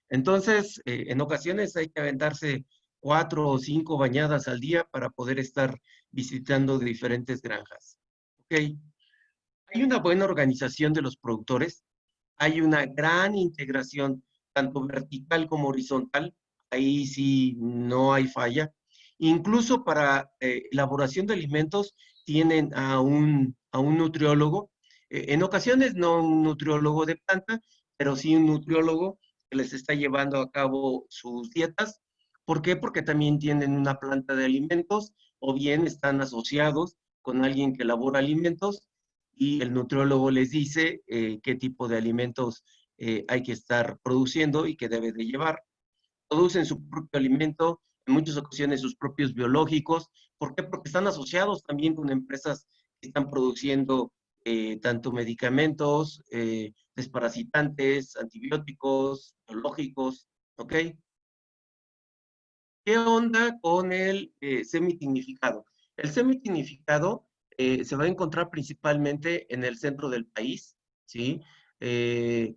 [SPEAKER 1] Entonces, en ocasiones hay que aventarse 4 o 5 bañadas al día para poder estar visitando diferentes granjas. ¿Ok? Hay una buena organización de los productores, hay una gran integración, tanto vertical como horizontal, ahí sí no hay falla. Incluso para elaboración de alimentos tienen a un nutriólogo, en ocasiones no un nutriólogo de planta, pero sí un nutriólogo que les está llevando a cabo sus dietas. ¿Por qué? Porque también tienen una planta de alimentos o bien están asociados con alguien que elabora alimentos y el nutriólogo les dice qué tipo de alimentos hay que estar produciendo y que debe de llevar. Producen su propio alimento, en muchas ocasiones sus propios biológicos. ¿Por qué? Porque están asociados también con empresas que están produciendo tanto medicamentos, desparasitantes, antibióticos, biológicos, ¿ok? ¿Qué onda con el semi-tecnificado? El semi-tecnificado se va a encontrar principalmente en el centro del país, ¿sí? Eh,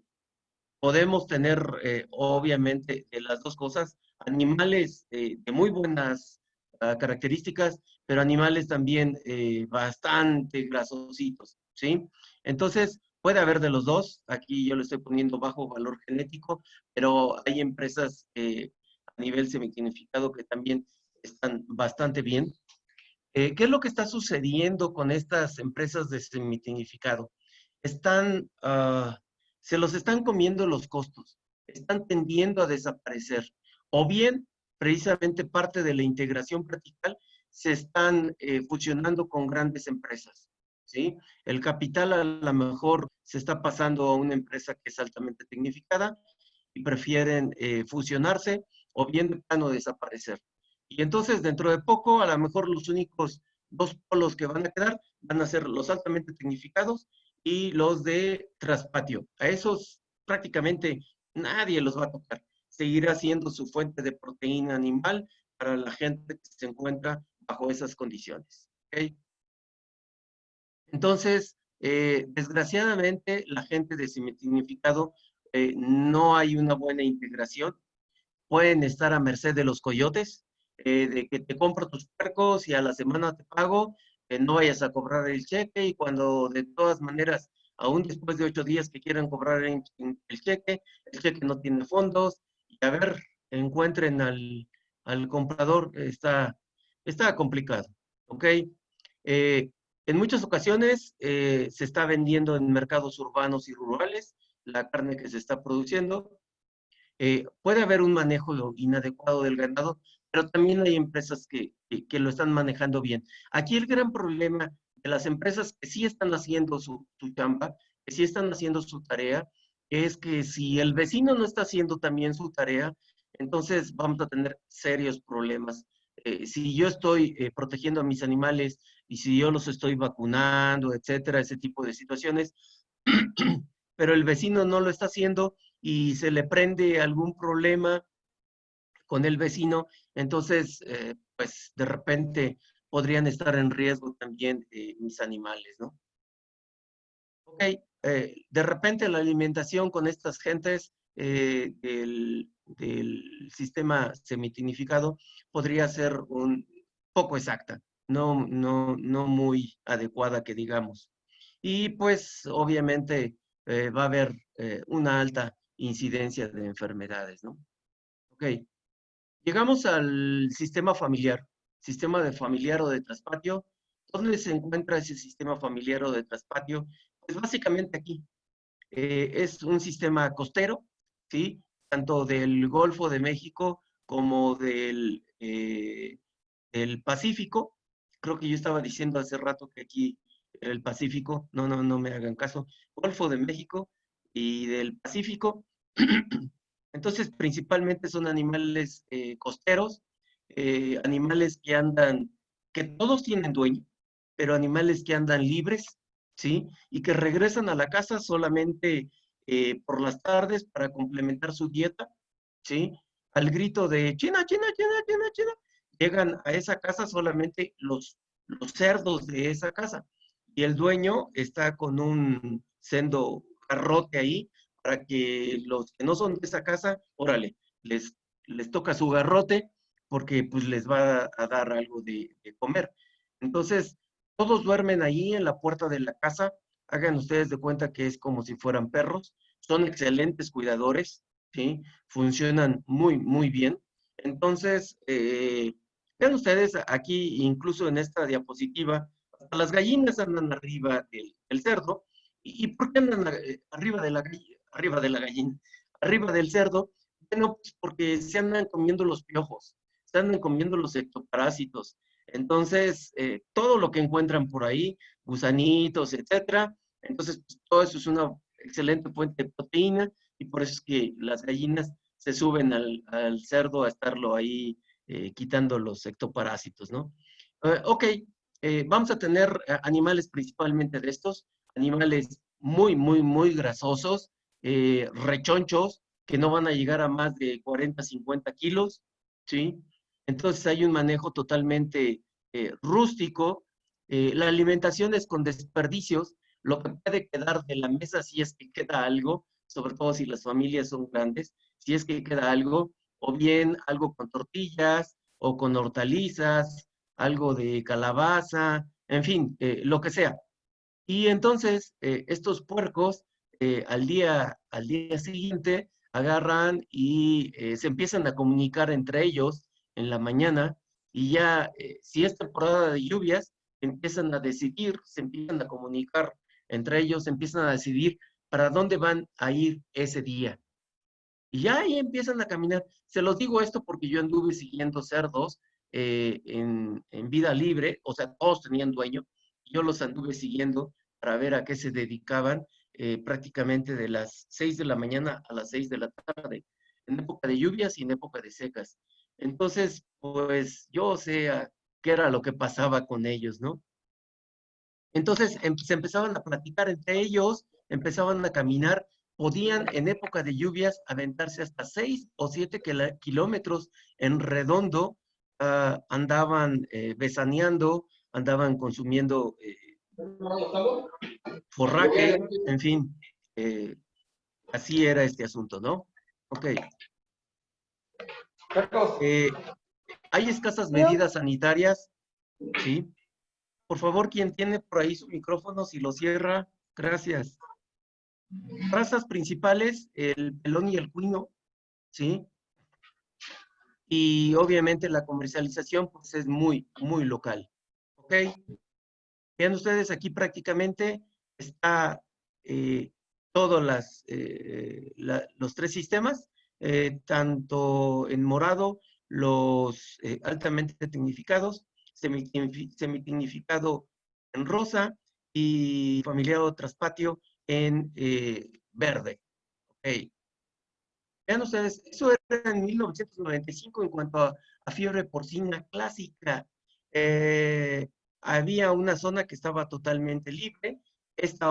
[SPEAKER 1] Podemos tener, obviamente, de las dos cosas, animales de muy buenas características, pero animales también bastante grasositos, ¿sí? Entonces, puede haber de los dos. Aquí yo lo estoy poniendo bajo valor genético, pero hay empresas a nivel semiclinificado que también están bastante bien. ¿Qué es lo que está sucediendo con estas empresas de semitecnificado? Están, se los están comiendo los costos, están tendiendo a desaparecer, o bien, precisamente parte de la integración vertical, se están fusionando con grandes empresas, ¿sí? El capital a lo mejor se está pasando a una empresa que es altamente tecnificada y prefieren fusionarse o bien de plano desaparecer. Y entonces, dentro de poco, a lo mejor los únicos dos polos que van a quedar van a ser los altamente tecnificados y los de traspatio. A esos prácticamente nadie los va a tocar. Seguirá siendo su fuente de proteína animal para la gente que se encuentra bajo esas condiciones. ¿Okay? Entonces, desgraciadamente, la gente de significado no hay una buena integración. Pueden estar a merced de los coyotes, de que te compro tus puercos y a la semana te pago, no vayas a cobrar el cheque y cuando de todas maneras, aún después de 8 días que quieran cobrar el cheque no tiene fondos y a ver, encuentren al comprador, está complicado, ¿ok? En muchas ocasiones se está vendiendo en mercados urbanos y rurales la carne que se está produciendo, puede haber un manejo inadecuado del ganado, pero también hay empresas que lo están manejando bien. Aquí el gran problema de las empresas que sí están haciendo su chamba, que sí están haciendo su tarea, es que si el vecino no está haciendo también su tarea, entonces vamos a tener serios problemas. Si yo estoy protegiendo a mis animales y si yo los estoy vacunando, etcétera, ese tipo de situaciones, pero el vecino no lo está haciendo y se le prende algún problema con el vecino, entonces, pues de repente podrían estar en riesgo también mis animales, ¿no? Ok, de repente la alimentación con estas gentes del sistema semitinificado podría ser un poco exacta, no muy adecuada que digamos. Y pues obviamente va a haber una alta incidencia de enfermedades, ¿no? Ok, llegamos al sistema familiar, sistema de familiar o de traspatio. ¿Dónde se encuentra ese sistema familiar o de traspatio? Pues básicamente aquí. Es un sistema costero, ¿sí? Tanto del Golfo de México como del Pacífico. creo que yo estaba diciendo hace rato que aquí era el Pacífico, no me hagan caso, Golfo de México y del Pacífico. Entonces, principalmente son animales costeros, animales que andan, que todos tienen dueño, pero animales que andan libres, ¿sí? Y que regresan a la casa solamente por las tardes para complementar su dieta, ¿sí? Al grito de China, China, China, China, China, llegan a esa casa solamente los cerdos de esa casa. Y el dueño está con un sendo garrote ahí para que los que no son de esa casa, órale, les toca su garrote porque pues les va a dar algo de comer. Entonces, todos duermen ahí en la puerta de la casa. Hagan ustedes de cuenta que es como si fueran perros. Son excelentes cuidadores, ¿sí? Funcionan muy bien. Entonces, vean ustedes aquí, incluso en esta diapositiva, hasta las gallinas andan arriba del cerdo. ¿Y por qué andan arriba de la gallina? Arriba de la gallina, arriba del cerdo? Bueno, pues porque se andan comiendo los piojos, se andan comiendo los ectoparásitos. Entonces, todo lo que encuentran por ahí, gusanitos, etcétera, entonces, pues, todo eso es una excelente fuente de proteína y por eso es que las gallinas se suben al cerdo a estarlo ahí quitando los ectoparásitos, ¿no? Ok, vamos a tener animales principalmente de estos, animales muy grasosos, rechonchos, que no van a llegar a más de 40, 50 kilos, ¿sí? Entonces hay un manejo totalmente rústico. La alimentación es con desperdicios, lo que puede quedar de la mesa si es que queda algo, sobre todo si las familias son grandes, si es que queda algo, o bien algo con tortillas o con hortalizas, algo de calabaza, en fin, lo que sea. Y entonces estos puercos al día siguiente agarran y se empiezan a comunicar entre ellos en la mañana y ya si es temporada de lluvias, empiezan a decidir, se empiezan a comunicar entre ellos, empiezan a decidir para dónde van a ir ese día. Y ya ahí empiezan a caminar. Se los digo esto porque yo anduve siguiendo cerdos en vida libre, o sea, todos tenían dueño. Yo los anduve siguiendo para ver a qué se dedicaban prácticamente de las 6 de la mañana a las 6 de la tarde, en época de lluvias y en época de secas. Entonces, pues yo sé qué era lo que pasaba con ellos, ¿no? Entonces se empezaban a platicar entre ellos, empezaban a caminar, podían en época de lluvias aventarse hasta 6 o 7 kilómetros en redondo, andaban besaneando, andaban consumiendo forraje, en fin, eh, así era este asunto, ¿no? Ok. Hay escasas medidas sanitarias, ¿sí? Por favor, quien tiene por ahí su micrófono, si lo cierra, gracias. Razas principales, el pelón y el cuino, ¿sí? Y obviamente la comercialización pues es muy local, ¿ok? Vean ustedes aquí prácticamente está todos los tres sistemas, tanto en morado, los altamente tecnificados, semitecnificado en rosa y familiado traspatio en verde. Ok. Vean ustedes, eso era en 1995 en cuanto a fiebre porcina clásica. Había una zona que estaba totalmente libre. Esta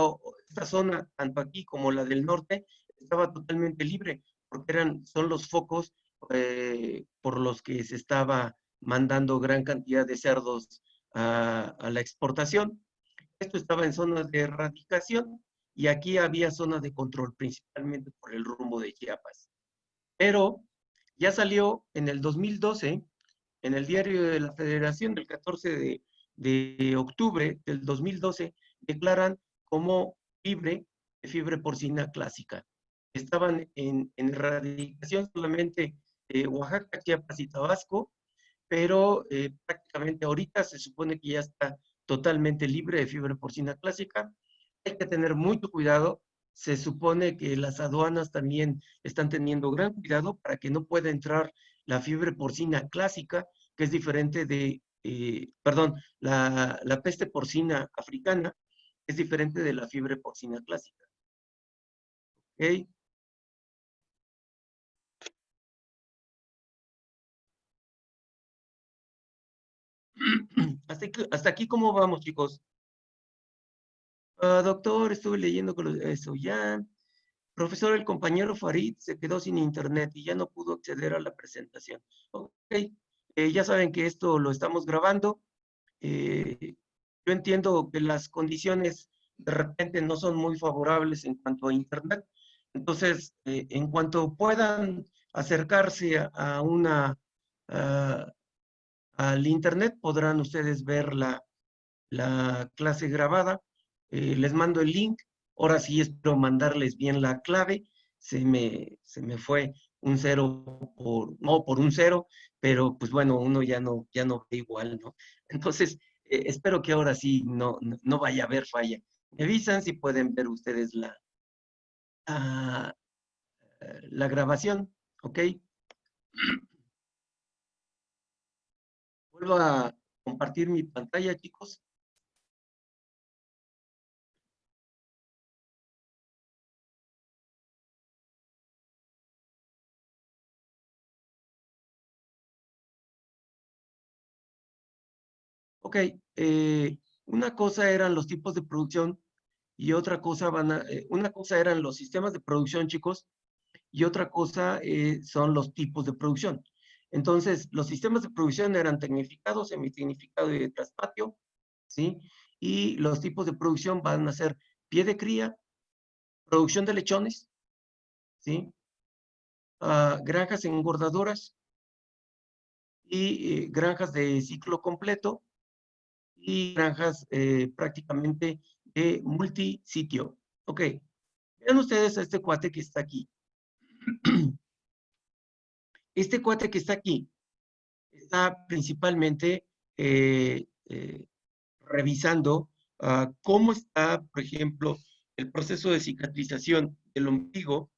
[SPEAKER 1] zona, tanto aquí como la del norte, estaba totalmente libre, porque son los focos por los que se estaba mandando gran cantidad de cerdos a la exportación. Esto estaba en zonas de erradicación y aquí había zonas de control, principalmente por el rumbo de Chiapas. Pero ya salió en el 2012, en el diario de la Federación, del 14 de octubre del 2012, declaran como fiebre porcina clásica. Estaban en erradicación solamente Oaxaca, Chiapas y Tabasco, pero prácticamente ahorita se supone que ya está totalmente libre de fiebre porcina clásica. Hay que tener mucho cuidado. Se supone que las aduanas también están teniendo gran cuidado para que no pueda entrar la fiebre porcina clásica, que es diferente de perdón, la peste porcina africana es diferente de la fiebre porcina clásica. ¿Ok? Hasta aquí, ¿cómo vamos, chicos? Doctor, estuve leyendo con eso ya. Profesor, el compañero Farid se quedó sin internet y ya no pudo acceder a la presentación. Ok, ya saben que esto lo estamos grabando. Yo entiendo que las condiciones de repente no son muy favorables en cuanto a internet. Entonces, en cuanto puedan acercarse a- al internet, podrán ustedes ver la clase grabada. Les mando el link. Ahora sí espero mandarles bien la clave. Se me fue un cero no por un cero, pero pues bueno, uno ya no ve igual, ¿no? Entonces, espero que ahora sí no vaya a haber falla. Me avisan si pueden ver ustedes la, la grabación, ¿ok? Vuelvo a compartir mi pantalla, chicos. Ok, una cosa eran los tipos de producción y otra cosa una cosa eran los sistemas de producción, chicos, y otra cosa son los tipos de producción. Entonces, los sistemas de producción eran tecnificado, semitecnificado y de traspatio, ¿sí? Y los tipos de producción van a ser pie de cría, producción de lechones, ¿sí? Granjas engordadoras y granjas de ciclo completo y granjas prácticamente de multisitio. Ok, vean ustedes a este cuate que está aquí. Este cuate que está aquí está principalmente revisando cómo está, por ejemplo, el proceso de cicatrización del ombligo.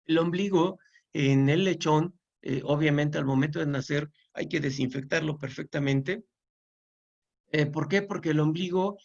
[SPEAKER 1] El ombligo en el lechón, obviamente al momento de nacer hay que desinfectarlo perfectamente. ¿Por qué? Porque el ombligo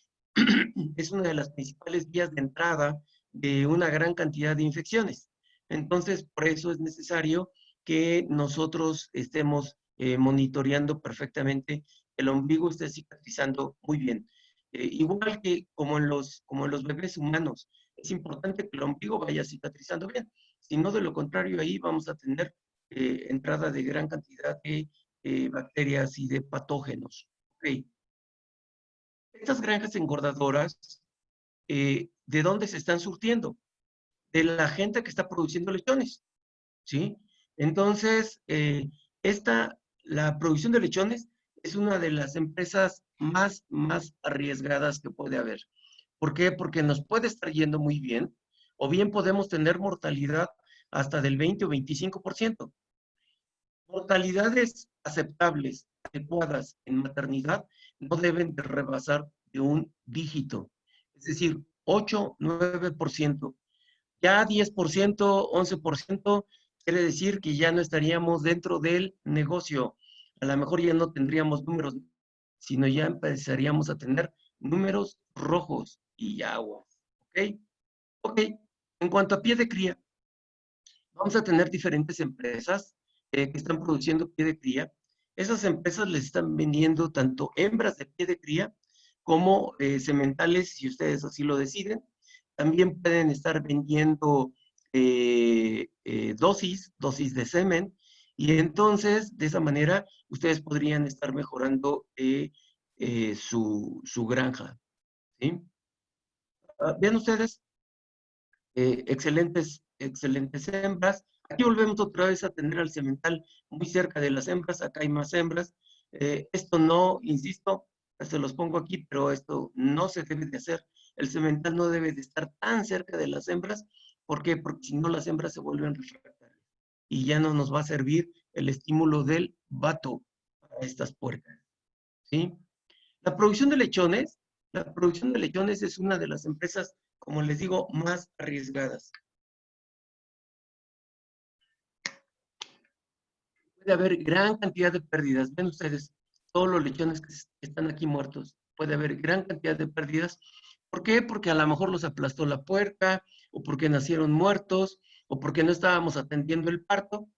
[SPEAKER 1] es una de las principales vías de entrada de una gran cantidad de infecciones. Entonces, por eso es necesario que nosotros estemos monitoreando perfectamente el ombligo esté cicatrizando muy bien. Igual que como en los bebés humanos, es importante que el ombligo vaya cicatrizando bien. Si no, de lo contrario, ahí vamos a tener entrada de gran cantidad de bacterias y de patógenos. Okay. Estas granjas engordadoras, ¿de dónde se están surtiendo? De la gente que está produciendo lechones, ¿sí? Entonces, la producción de lechones es una de las empresas más arriesgadas que puede haber. ¿Por qué? Porque nos puede estar yendo muy bien, o bien podemos tener mortalidad hasta del 20 o 25%. Mortalidades aceptables, adecuadas en maternidad, no deben de rebasar de un dígito, es decir, 8, 9%. Ya 10%, 11% quiere decir que ya no estaríamos dentro del negocio. A lo mejor ya no tendríamos números, sino ya empezaríamos a tener números rojos y agua. ¿Ok? Ok. En cuanto a pie de cría, vamos a tener diferentes empresas que están produciendo pie de cría. Esas empresas les están vendiendo tanto hembras de pie de cría como sementales, si ustedes así lo deciden. También pueden estar vendiendo dosis de semen, y entonces de esa manera ustedes podrían estar mejorando su granja. ¿Sí? Vean ustedes, excelentes hembras. Aquí volvemos otra vez a tener al semental muy cerca de las hembras, acá hay más hembras. Esto no, insisto, se los pongo aquí, pero esto no se debe de hacer. El semental no debe de estar tan cerca de las hembras. ¿Por qué? Porque si no las hembras se vuelven refractarias y ya no nos va a servir el estímulo del vato para estas puercas. ¿Sí? La producción de lechones, la producción de lechones es una de las empresas, como les digo, más arriesgadas. Puede haber gran cantidad de pérdidas. Ven ustedes, todos los lechones que están aquí muertos. Puede haber gran cantidad de pérdidas. ¿Por qué? Porque a lo mejor los aplastó la puerca, o porque nacieron muertos, o porque no estábamos atendiendo el parto.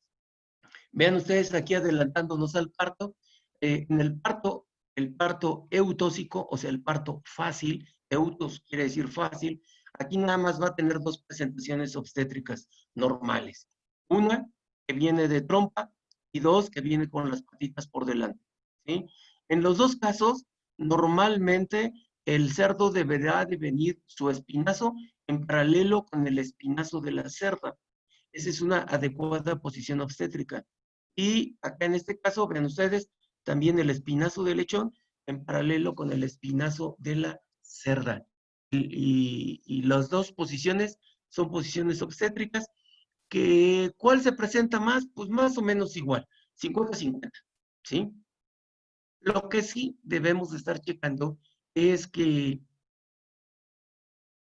[SPEAKER 1] Vean ustedes aquí adelantándonos al parto. En el parto eutóxico, o sea, el parto fácil, eutos quiere decir fácil, aquí nada más va a tener dos presentaciones obstétricas normales. Una que viene de trompa y dos que viene con las patitas por delante, ¿sí? En los dos casos, normalmente el cerdo deberá de venir su espinazo en paralelo con el espinazo de la cerda. Esa es una adecuada posición obstétrica. Y acá en este caso, vean ustedes, también el espinazo del lechón en paralelo con el espinazo de la cerda. Y las dos posiciones son posiciones obstétricas, que ¿cuál se presenta más? Pues más o menos igual, 50-50, ¿sí? Lo que sí debemos de estar checando es que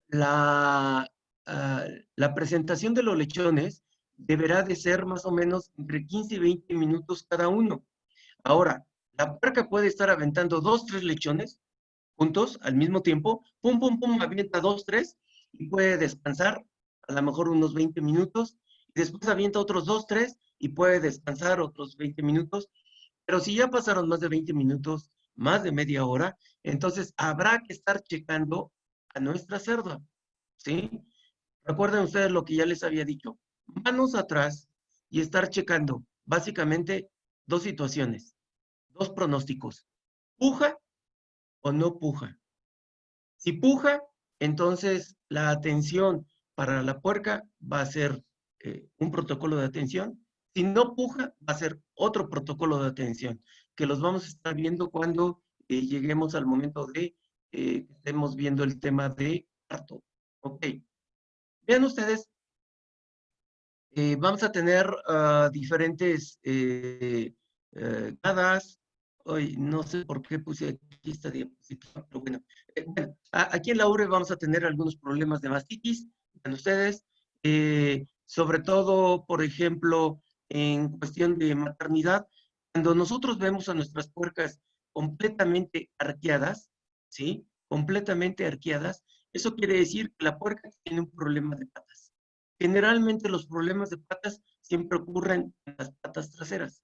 [SPEAKER 1] la, ah, la presentación de los lechones deberá de ser más o menos entre 15 y 20 minutos cada uno. Ahora, la puerca puede estar aventando 2, 3 lechones juntos al mismo tiempo, pum, pum, pum, avienta 2, 3 y puede descansar a lo mejor unos 20 minutos, y después avienta otros 2, 3 y puede descansar otros 20 minutos, pero si ya pasaron más de 20 minutos, más de media hora, entonces habrá que estar checando a nuestra cerda, ¿sí? Recuerden ustedes lo que ya les había dicho, manos atrás y estar checando básicamente dos situaciones, dos pronósticos, puja o no puja. Si puja, entonces la atención para la puerca va a ser un protocolo de atención. Si no puja, va a ser otro protocolo de atención, que los vamos a estar viendo cuando lleguemos al momento de que estemos viendo el tema de parto. Ok. Vean ustedes, vamos a tener diferentes dadas. Hoy no sé por qué puse aquí esta diapositiva, pero bueno. Aquí en la URE vamos a tener algunos problemas de mastitis, vean ustedes, sobre todo, por ejemplo, en cuestión de maternidad, cuando nosotros vemos a nuestras puercas completamente arqueadas, ¿sí? Completamente arqueadas, eso quiere decir que la puerca tiene un problema de patas. Generalmente los problemas de patas siempre ocurren en las patas traseras.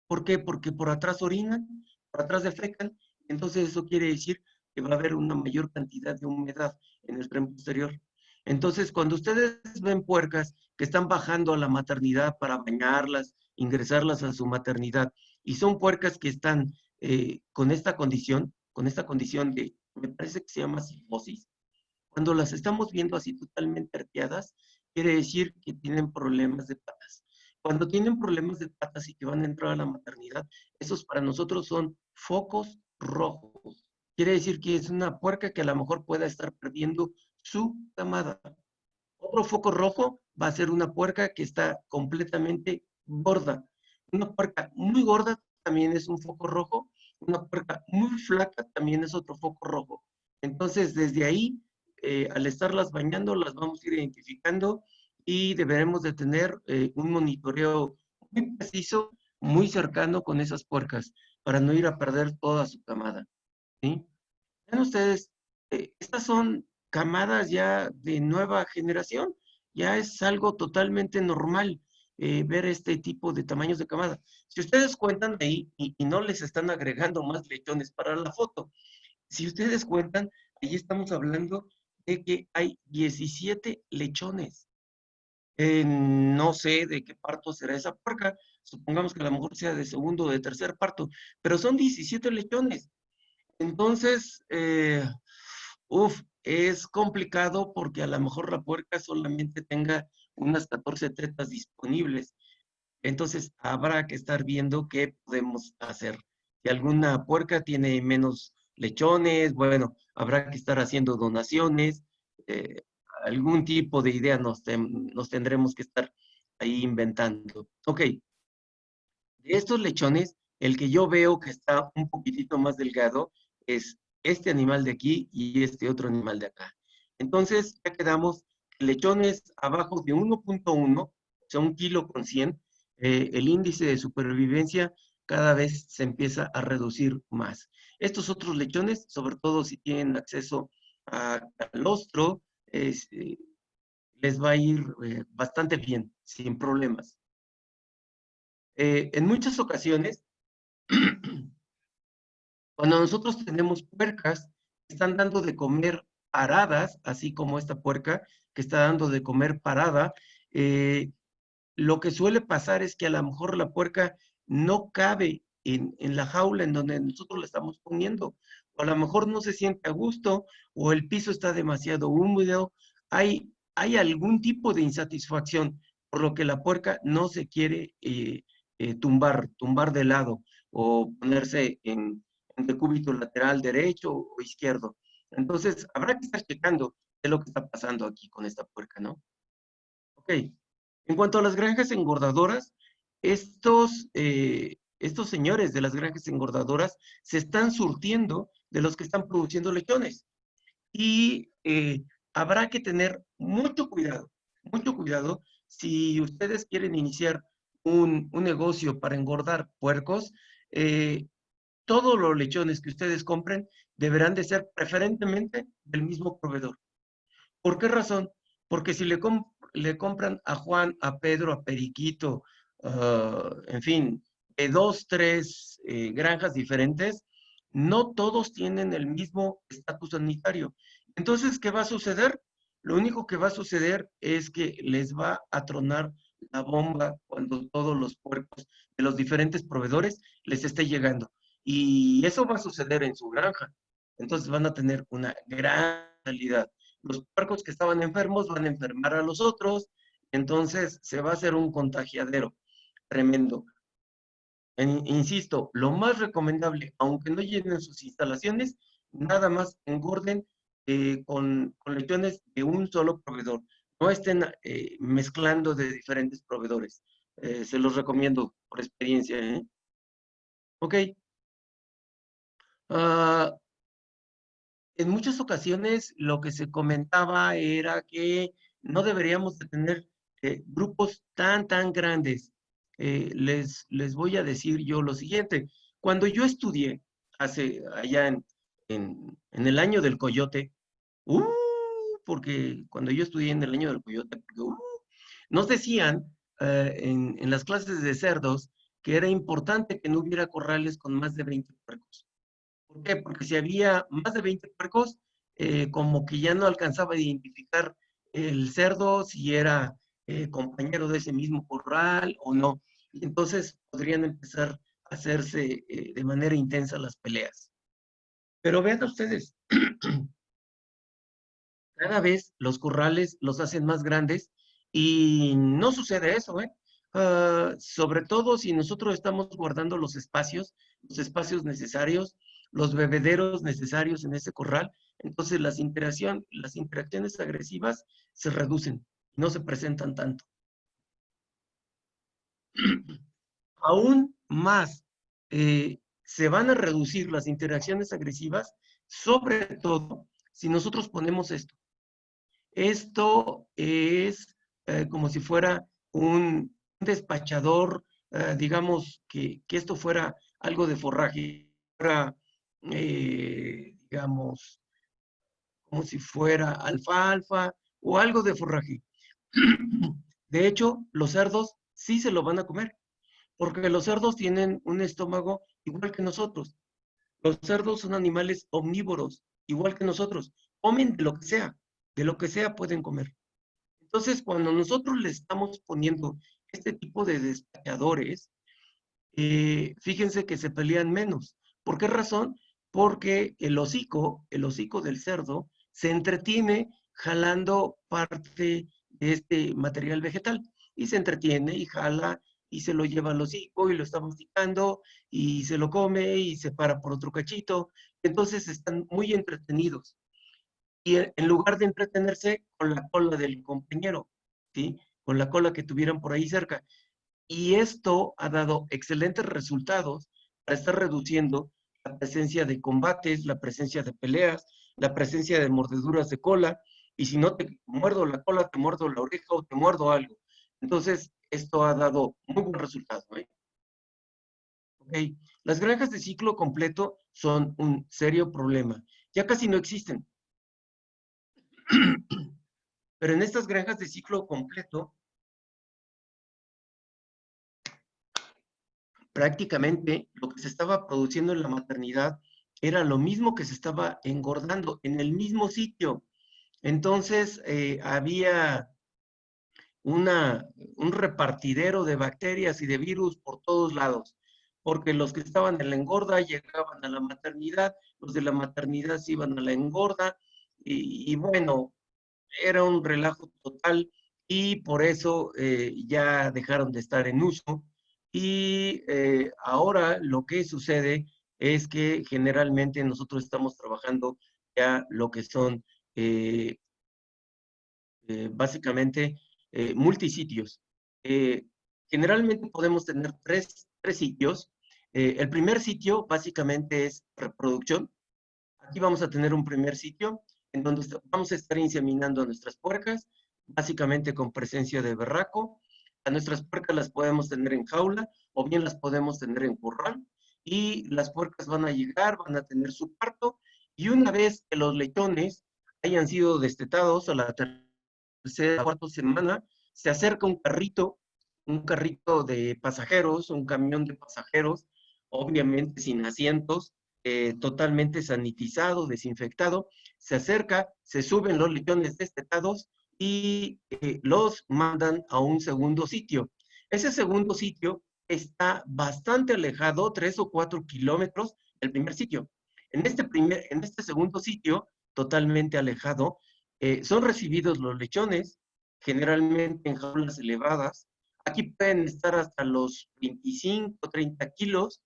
[SPEAKER 1] ¿Por qué? Porque por atrás orinan, por atrás defecan, entonces eso quiere decir que va a haber una mayor cantidad de humedad en el tren posterior. Entonces, cuando ustedes ven puercas que están bajando a la maternidad para bañarlas, ingresarlas a su maternidad, y son puercas que están con esta condición de, me parece que se llama cifosis, cuando las estamos viendo así totalmente arqueadas, quiere decir que tienen problemas de patas. Cuando tienen problemas de patas y que van a entrar a la maternidad, esos para nosotros son focos rojos. Quiere decir que es una puerca que a lo mejor pueda estar perdiendo su camada. Otro foco rojo va a ser una puerca que está completamente gorda. Una puerca muy gorda también es un foco rojo. Una puerca muy flaca también es otro foco rojo. Entonces, desde ahí, al estarlas bañando, las vamos a ir identificando y deberemos de tener un monitoreo muy preciso, muy cercano con esas puercas para no ir a perder toda su camada, ¿sí? Vean ustedes, estas son camadas ya de nueva generación, ya es algo totalmente normal ver este tipo de tamaños de camada. Si ustedes cuentan ahí y no les están agregando más lechones para la foto, si ustedes cuentan, ahí estamos hablando de que hay 17 lechones. No sé de qué parto será esa puerca, supongamos que a lo mejor sea de segundo o de tercer parto, pero son 17 lechones. Entonces, es complicado porque a lo mejor la puerca solamente tenga unas 14 tetas disponibles. Entonces, habrá que estar viendo qué podemos hacer. Si alguna puerca tiene menos lechones, bueno, habrá que estar haciendo donaciones. eh, Algún tipo de idea nos tendremos que estar ahí inventando. Ok, de estos lechones, el que yo veo que está un poquitito más delgado es este animal de aquí y este otro animal de acá. Entonces, ya quedamos lechones abajo de 1.1, o sea, 1 kilo con 100. El índice de supervivencia cada vez se empieza a reducir más. Estos otros lechones, sobre todo si tienen acceso a calostro, les va a ir bastante bien, sin problemas. En muchas ocasiones, cuando nosotros tenemos puercas que están dando de comer paradas, así como esta puerca que está dando de comer parada, lo que suele pasar es que a lo mejor la puerca no cabe en la jaula en donde nosotros la estamos poniendo, o a lo mejor no se siente a gusto, o el piso está demasiado húmedo, hay algún tipo de insatisfacción, por lo que la puerca no se quiere tumbar de lado, o ponerse en decúbito lateral derecho o izquierdo. Entonces, habrá que estar checando qué es lo que está pasando aquí con esta puerca, ¿no? Ok. En cuanto a las granjas engordadoras, estos señores de las granjas engordadoras se están surtiendo de los que están produciendo lechones. Y habrá que tener mucho cuidado si ustedes quieren iniciar un negocio para engordar puercos. Todos los lechones que ustedes compren deberán de ser preferentemente del mismo proveedor. ¿Por qué razón? Porque si le compran a Juan, a Pedro, a Periquito, en fin, de dos, tres granjas diferentes, no todos tienen el mismo estatus sanitario. Entonces, ¿qué va a suceder? Lo único que va a suceder es que les va a tronar la bomba cuando todos los puercos de los diferentes proveedores les esté llegando. Y eso va a suceder en su granja. Entonces van a tener una gran realidad. Los puercos que estaban enfermos van a enfermar a los otros, entonces se va a hacer un contagiadero tremendo. Insisto, lo más recomendable, aunque no llenen sus instalaciones, nada más engorden con lechones de un solo proveedor. No estén mezclando de diferentes proveedores. Se los recomiendo por experiencia, ¿eh? Ok. Ah, en muchas ocasiones lo que se comentaba era que no deberíamos de tener grupos tan grandes. Les voy a decir yo lo siguiente. Cuando yo estudié allá en el año del coyote, uh, porque cuando yo estudié en el año del coyote, nos decían en las clases de cerdos que era importante que no hubiera corrales con más de 20 puercos. ¿Por qué? Porque si había más de 20 puercos, como que ya no alcanzaba a identificar el cerdo si era compañero de ese mismo corral o no. Y entonces podrían empezar a hacerse de manera intensa las peleas. Pero vean ustedes, cada vez los corrales los hacen más grandes y no sucede eso, ¿eh? Sobre todo si nosotros estamos guardando los espacios necesarios, los bebederos necesarios en ese corral, entonces las interacciones agresivas se reducen, no se presentan tanto. Aún más, se van a reducir las interacciones agresivas, sobre todo si nosotros ponemos esto. Esto es como si fuera un despachador, digamos que esto fuera algo de forraje, fuera, digamos, como si fuera alfalfa o algo de forraje. De hecho, los cerdos sí se lo van a comer, porque los cerdos tienen un estómago igual que nosotros. Los cerdos son animales omnívoros, igual que nosotros. Comen de lo que sea pueden comer. Entonces, cuando nosotros le estamos poniendo este tipo de despachadores, fíjense que se pelean menos. ¿Por qué razón? Porque el hocico del cerdo, se entretiene jalando parte de este material vegetal y se entretiene y jala y se lo lleva al hocico y lo está masticando y se lo come y se para por otro cachito. Entonces están muy entretenidos y en lugar de entretenerse con la cola del compañero, ¿sí? Con la cola que tuvieran por ahí cerca. Y esto ha dado excelentes resultados para estar reduciendo la presencia de combates, la presencia de peleas, la presencia de mordeduras de cola, y si no te muerdo la cola, te muerdo la oreja o te muerdo algo. Entonces, esto ha dado muy buen resultado, ¿eh? ¿ok? Las granjas de ciclo completo son un serio problema. Ya casi no existen. Pero en estas granjas de ciclo completo, prácticamente lo que se estaba produciendo en la maternidad era lo mismo que se estaba engordando en el mismo sitio. Entonces, había un repartidero de bacterias y de virus por todos lados, porque los que estaban en la engorda llegaban a la maternidad, los de la maternidad se iban a la engorda, y bueno, era un relajo total, y por eso ya dejaron de estar en uso. Y ahora lo que sucede es que generalmente nosotros estamos trabajando ya lo que son eh, básicamente multisitios. Eh, Generalmente podemos tener tres sitios. El primer sitio básicamente es reproducción. Aquí vamos a tener un primer sitio en donde vamos a estar inseminando a nuestras puercas, básicamente con presencia de berraco. A nuestras puercas las podemos tener en jaula o bien las podemos tener en corral, y las puercas van a llegar, van a tener su parto, y una vez que los lechones hayan sido destetados a la tercera o cuarta semana, se acerca un carrito de pasajeros, un camión de pasajeros, obviamente sin asientos, totalmente sanitizado, desinfectado, se acerca, se suben los lechones destetados y los mandan a un segundo sitio. Ese segundo sitio está bastante alejado, 3 o 4 kilómetros del primer sitio. En este segundo sitio, totalmente alejado, son recibidos los lechones, generalmente en jaulas elevadas. Aquí pueden estar hasta los 25, 30 kilos,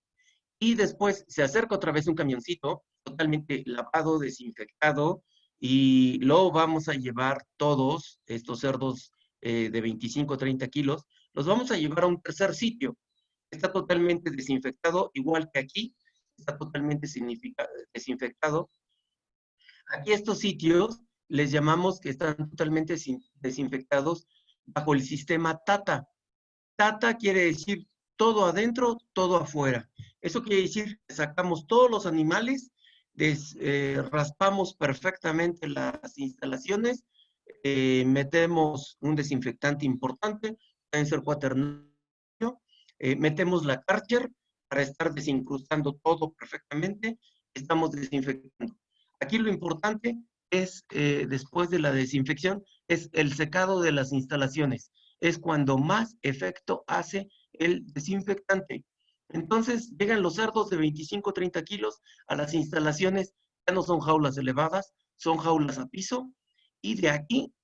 [SPEAKER 1] y después se acerca otra vez un camioncito totalmente lavado, desinfectado, y luego vamos a llevar todos estos cerdos de 25 o 30 kilos, los vamos a llevar a un tercer sitio. Está totalmente desinfectado, igual que aquí, está totalmente desinfectado. Aquí estos sitios les llamamos que están totalmente desinfectados bajo el sistema TATA. TATA quiere decir todo adentro, todo afuera. Eso quiere decir que sacamos todos los animales, raspamos perfectamente las instalaciones, metemos un desinfectante importante, pueden ser cuaternario, metemos la Karcher para estar desincrustando todo perfectamente, estamos desinfectando. Aquí lo importante es, después de la desinfección, es el secado de las instalaciones. Es cuando más efecto hace el desinfectante. Entonces, llegan los cerdos de 25, 30 kilos a las instalaciones, ya no son jaulas elevadas, son jaulas a piso, y de aquí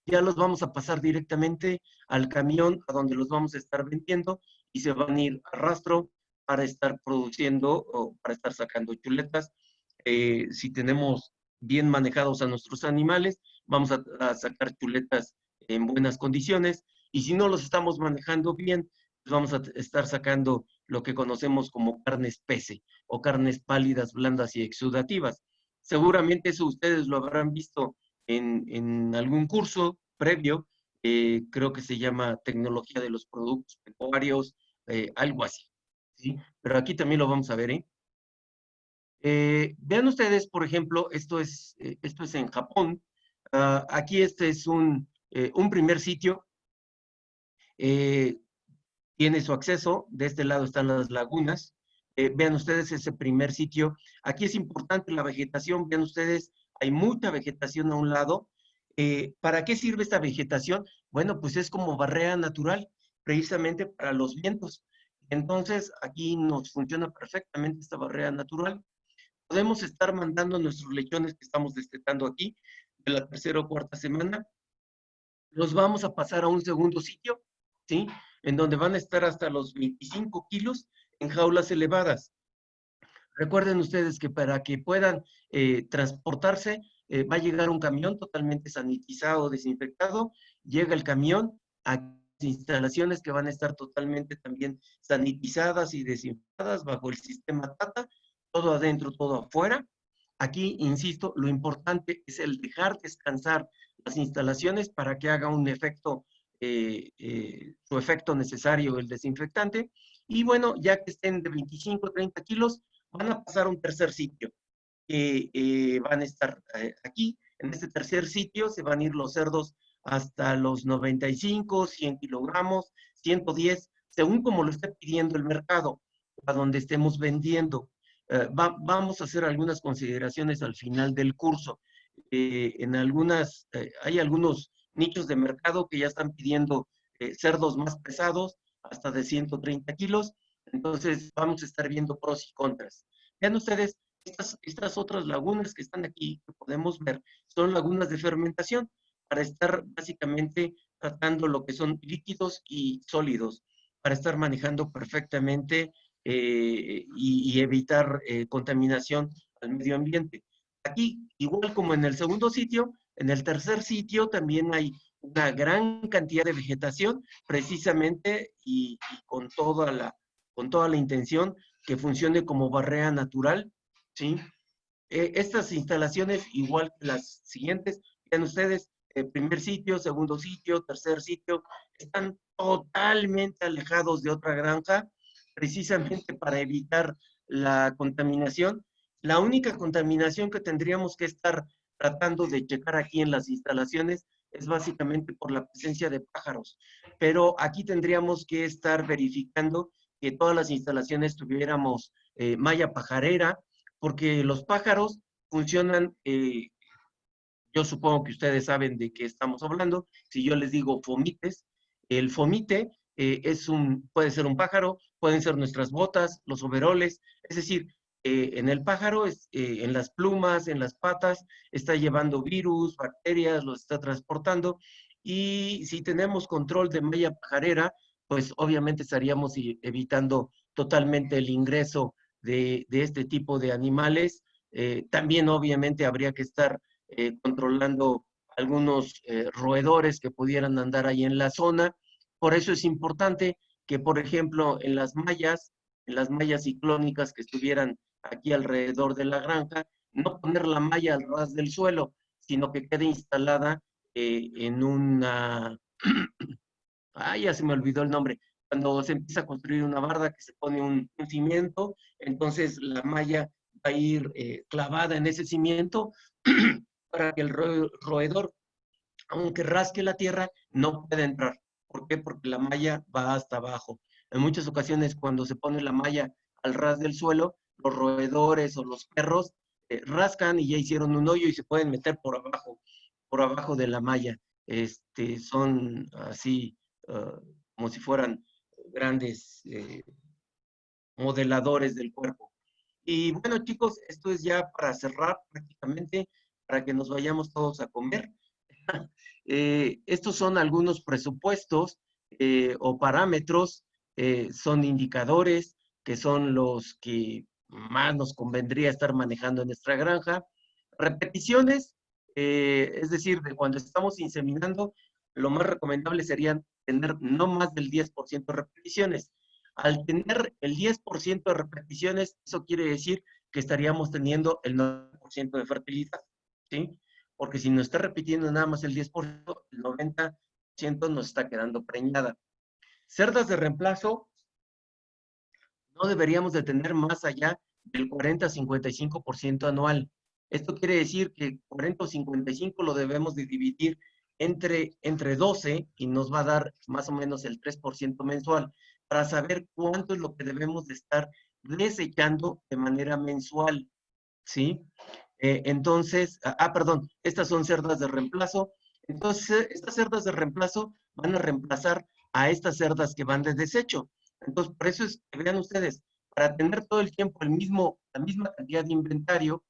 [SPEAKER 1] ya los vamos a pasar directamente al camión a donde los vamos a estar vendiendo, y se van a ir a rastro para estar produciendo o para estar sacando chuletas. Si tenemos bien manejados a nuestros animales, vamos a sacar chuletas en buenas condiciones, y si no los estamos manejando bien, pues vamos a estar sacando lo que conocemos como carnes pece o carnes pálidas, blandas y exudativas. Seguramente eso ustedes lo habrán visto en algún curso previo, creo que se llama tecnología de los productos pecuarios, algo así, ¿sí? Pero aquí también lo vamos a ver, ¿eh? Vean ustedes, por ejemplo, esto es en Japón. Aquí este es un primer sitio. eh, Tiene su acceso. De este lado están las lagunas. Vean ustedes ese primer sitio. Aquí es importante la vegetación. Vean ustedes, hay mucha vegetación a un lado. ¿Para qué sirve esta vegetación? Bueno, pues es como barrera natural, precisamente para los vientos. Entonces, aquí nos funciona perfectamente esta barrera natural. Podemos estar mandando nuestros lechones que estamos destetando aquí, de la tercera o cuarta semana, los vamos a pasar a un segundo sitio, ¿sí? En donde van a estar hasta los 25 kilos en jaulas elevadas. Recuerden ustedes que para que puedan transportarse, va a llegar un camión totalmente sanitizado, desinfectado, llega el camión a instalaciones que van a estar totalmente también sanitizadas y desinfectadas bajo el sistema TATA, todo adentro, todo afuera. Aquí, insisto, lo importante es el dejar descansar las instalaciones para que haga un efecto su efecto necesario, el desinfectante. Y bueno, ya que estén de 25 a 30 kilos, van a pasar a un tercer sitio. Van a estar aquí. En este tercer sitio se van a ir los cerdos hasta los 95, 100 kilogramos, 110, según como lo esté pidiendo el mercado, a donde estemos vendiendo. Vamos a hacer algunas consideraciones al final del curso. Hay algunos nichos de mercado que ya están pidiendo cerdos más pesados, hasta de 130 kilos. Entonces, vamos a estar viendo pros y contras. Vean ustedes, estas otras lagunas que están aquí, que podemos ver, son lagunas de fermentación, para estar básicamente tratando lo que son líquidos y sólidos, para estar manejando perfectamente y evitar contaminación al medio ambiente. Aquí, igual como en el segundo sitio, en el tercer sitio también hay una gran cantidad de vegetación, precisamente y con toda la intención que funcione como barrera natural, ¿sí? Estas instalaciones, igual que las siguientes, vean ustedes, primer sitio, segundo sitio, tercer sitio, están totalmente alejados de otra granja, precisamente para evitar la contaminación. La única contaminación que tendríamos que estar tratando de checar aquí en las instalaciones es básicamente por la presencia de pájaros, pero aquí tendríamos que estar verificando que todas las instalaciones tuviéramos malla pajarera, porque los pájaros funcionan, yo supongo que ustedes saben de qué estamos hablando. Si yo les digo fomites, el fomite puede ser un pájaro, pueden ser nuestras botas, los overoles, es decir, en el pájaro, en las plumas, en las patas, está llevando virus, bacterias, los está transportando, y si tenemos control de malla pajarera, pues obviamente estaríamos evitando totalmente el ingreso de este tipo de animales. También obviamente habría que estar controlando algunos roedores que pudieran andar ahí en la zona. Por eso es importante que, por ejemplo, en las mallas ciclónicas que estuvieran aquí alrededor de la granja, no poner la malla al ras del suelo, sino que quede instalada en una... ya se me olvidó el nombre. Cuando se empieza a construir una barda, que se pone un cimiento, entonces la malla va a ir clavada en ese cimiento para que el roedor, aunque rasque la tierra, no pueda entrar. ¿Por qué? Porque la malla va hasta abajo. En muchas ocasiones, cuando se pone la malla al ras del suelo, los roedores o los perros rascan y ya hicieron un hoyo y se pueden meter por abajo de la malla. Son así como si fueran grandes modeladores del cuerpo. Y bueno, chicos, esto es ya para cerrar prácticamente, para que nos vayamos todos a comer. Estos son algunos presupuestos o parámetros, son indicadores que son los que más nos convendría estar manejando en nuestra granja. Repeticiones, es decir, de cuando estamos inseminando, lo más recomendable sería tener no más del 10% de repeticiones. Al tener el 10% de repeticiones, eso quiere decir que estaríamos teniendo el 9% de fertilidad, ¿sí? Porque si nos está repitiendo nada más el 10%, el 90% nos está quedando preñada. Cerdas de reemplazo, no deberíamos de tener más allá del 40-55% anual. Esto quiere decir que 40 o 55 lo debemos de dividir entre 12 y nos va a dar más o menos el 3% mensual para saber cuánto es lo que debemos de estar desechando de manera mensual, ¿sí? Entonces, perdón, estas son cerdas de reemplazo. Entonces, estas cerdas de reemplazo van a reemplazar a estas cerdas que van de desecho. Entonces, por eso es que vean ustedes, para tener todo el tiempo la misma cantidad de inventario,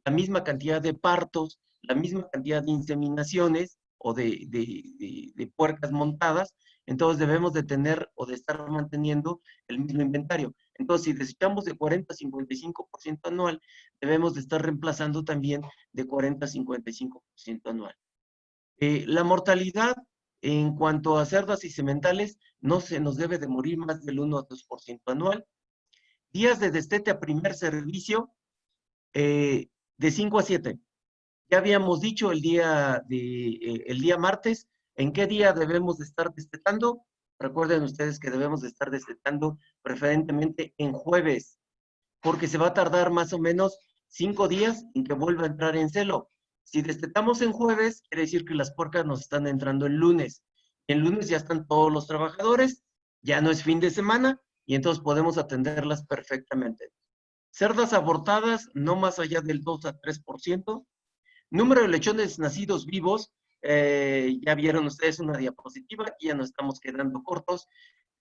[SPEAKER 1] la misma cantidad de partos, la misma cantidad de inseminaciones o de puercas montadas, entonces debemos de tener o de estar manteniendo el mismo inventario. Entonces, si desechamos de 40 a 55% anual, debemos de estar reemplazando también de 40 a 55% anual. La mortalidad en cuanto a cerdas y sementales no se nos debe de morir más del 1 a 2% anual. Días de destete a primer servicio de 5 a 7. Ya habíamos dicho el día martes ¿En qué día debemos de estar destetando? Recuerden ustedes que debemos de estar destetando preferentemente en jueves, porque se va a tardar más o menos 5 días en que vuelva a entrar en celo. Si destetamos en jueves, quiere decir que las puercas nos están entrando el lunes. El lunes ya están todos los trabajadores, ya no es fin de semana, y entonces podemos atenderlas perfectamente. Cerdas abortadas, no más allá del 2 a 3%. Número de lechones nacidos vivos, ya vieron ustedes una diapositiva, ya nos estamos quedando cortos,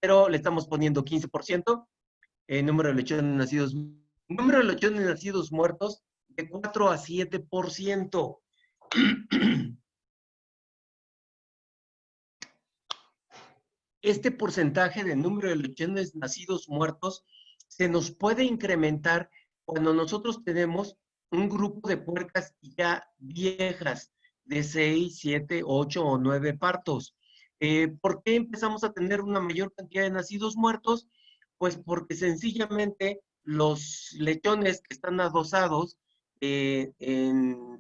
[SPEAKER 1] pero le estamos poniendo 15%. Número de lechones nacidos muertos, de 4 a 7%. Este porcentaje de número de lechones nacidos muertos se nos puede incrementar cuando nosotros tenemos un grupo de puercas ya viejas, de 6, 7, 8 o 9 partos. ¿Por qué empezamos a tener una mayor cantidad de nacidos muertos? Pues porque sencillamente los lechones que están adosados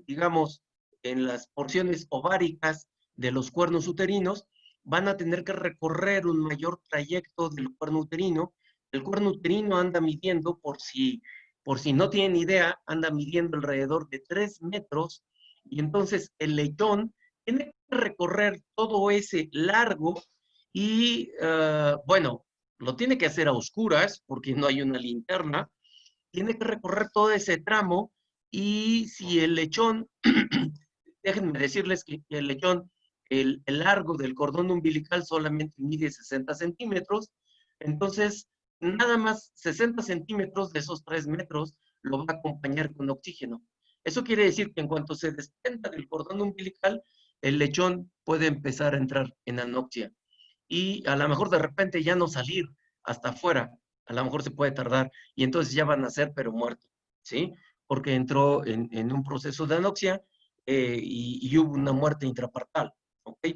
[SPEAKER 1] digamos, en las porciones ováricas de los cuernos uterinos, van a tener que recorrer un mayor trayecto del cuerno uterino. El cuerno uterino anda midiendo, por si no tienen idea, anda midiendo alrededor de 3 metros, y entonces el lechón tiene que recorrer todo ese largo y, bueno, lo tiene que hacer a oscuras porque no hay una linterna, tiene que recorrer todo ese tramo, y si el lechón, déjenme decirles que el lechón, el largo del cordón umbilical solamente mide 60 centímetros, entonces nada más 60 centímetros de esos 3 metros lo va a acompañar con oxígeno. Eso quiere decir que en cuanto se desprenda del cordón umbilical, el lechón puede empezar a entrar en anoxia. Y a lo mejor de repente ya no salir hasta afuera, a lo mejor se puede tardar, y entonces ya van a ser pero muerto, ¿sí? Porque entró en un proceso de anoxia y hubo una muerte intrapartal, ¿ok?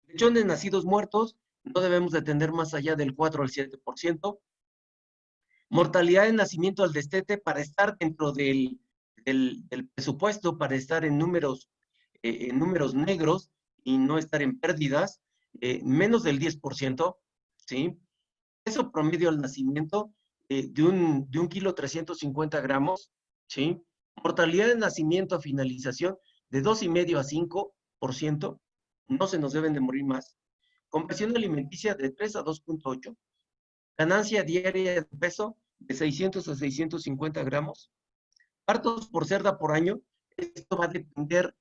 [SPEAKER 1] Lechones nacidos muertos no debemos de tener más allá del 4 al 7%. Mortalidad de nacimiento al destete, para estar dentro del presupuesto, para estar en números negros y no estar en pérdidas, menos del 10%, ¿sí? Peso promedio al nacimiento de un kilo 350 gramos, ¿sí? Mortalidad de nacimiento a finalización de 2,5 a 5%, no se nos deben de morir más. Conversión alimenticia de 3 a 2,8. Ganancia diaria de peso de 600 a 650 gramos. Partos por cerda por año, esto va a depender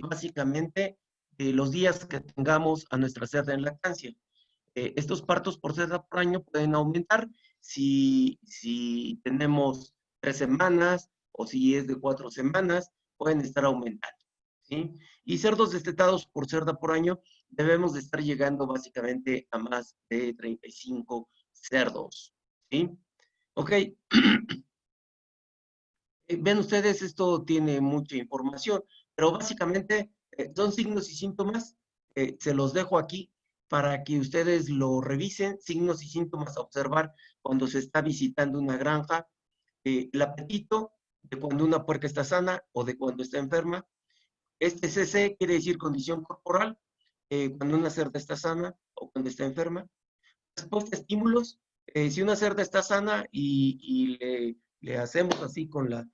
[SPEAKER 1] básicamente de los días que tengamos a nuestra cerda en lactancia. Estos partos por cerda por año pueden aumentar si tenemos 3 semanas o si es de 4 semanas, pueden estar aumentando, ¿sí? Y cerdos destetados por cerda por año, debemos de estar llegando básicamente a más de 35 cerdos, ¿sí? Ok. Ven ustedes, esto tiene mucha información, pero básicamente son signos y síntomas. Se los dejo aquí para que ustedes lo revisen, signos y síntomas a observar cuando se está visitando una granja. El apetito, de cuando una puerca está sana o de cuando está enferma. Este CC quiere decir condición corporal, cuando una cerda está sana o cuando está enferma. Respuesta a estímulos, si una cerda está sana y le hacemos así con le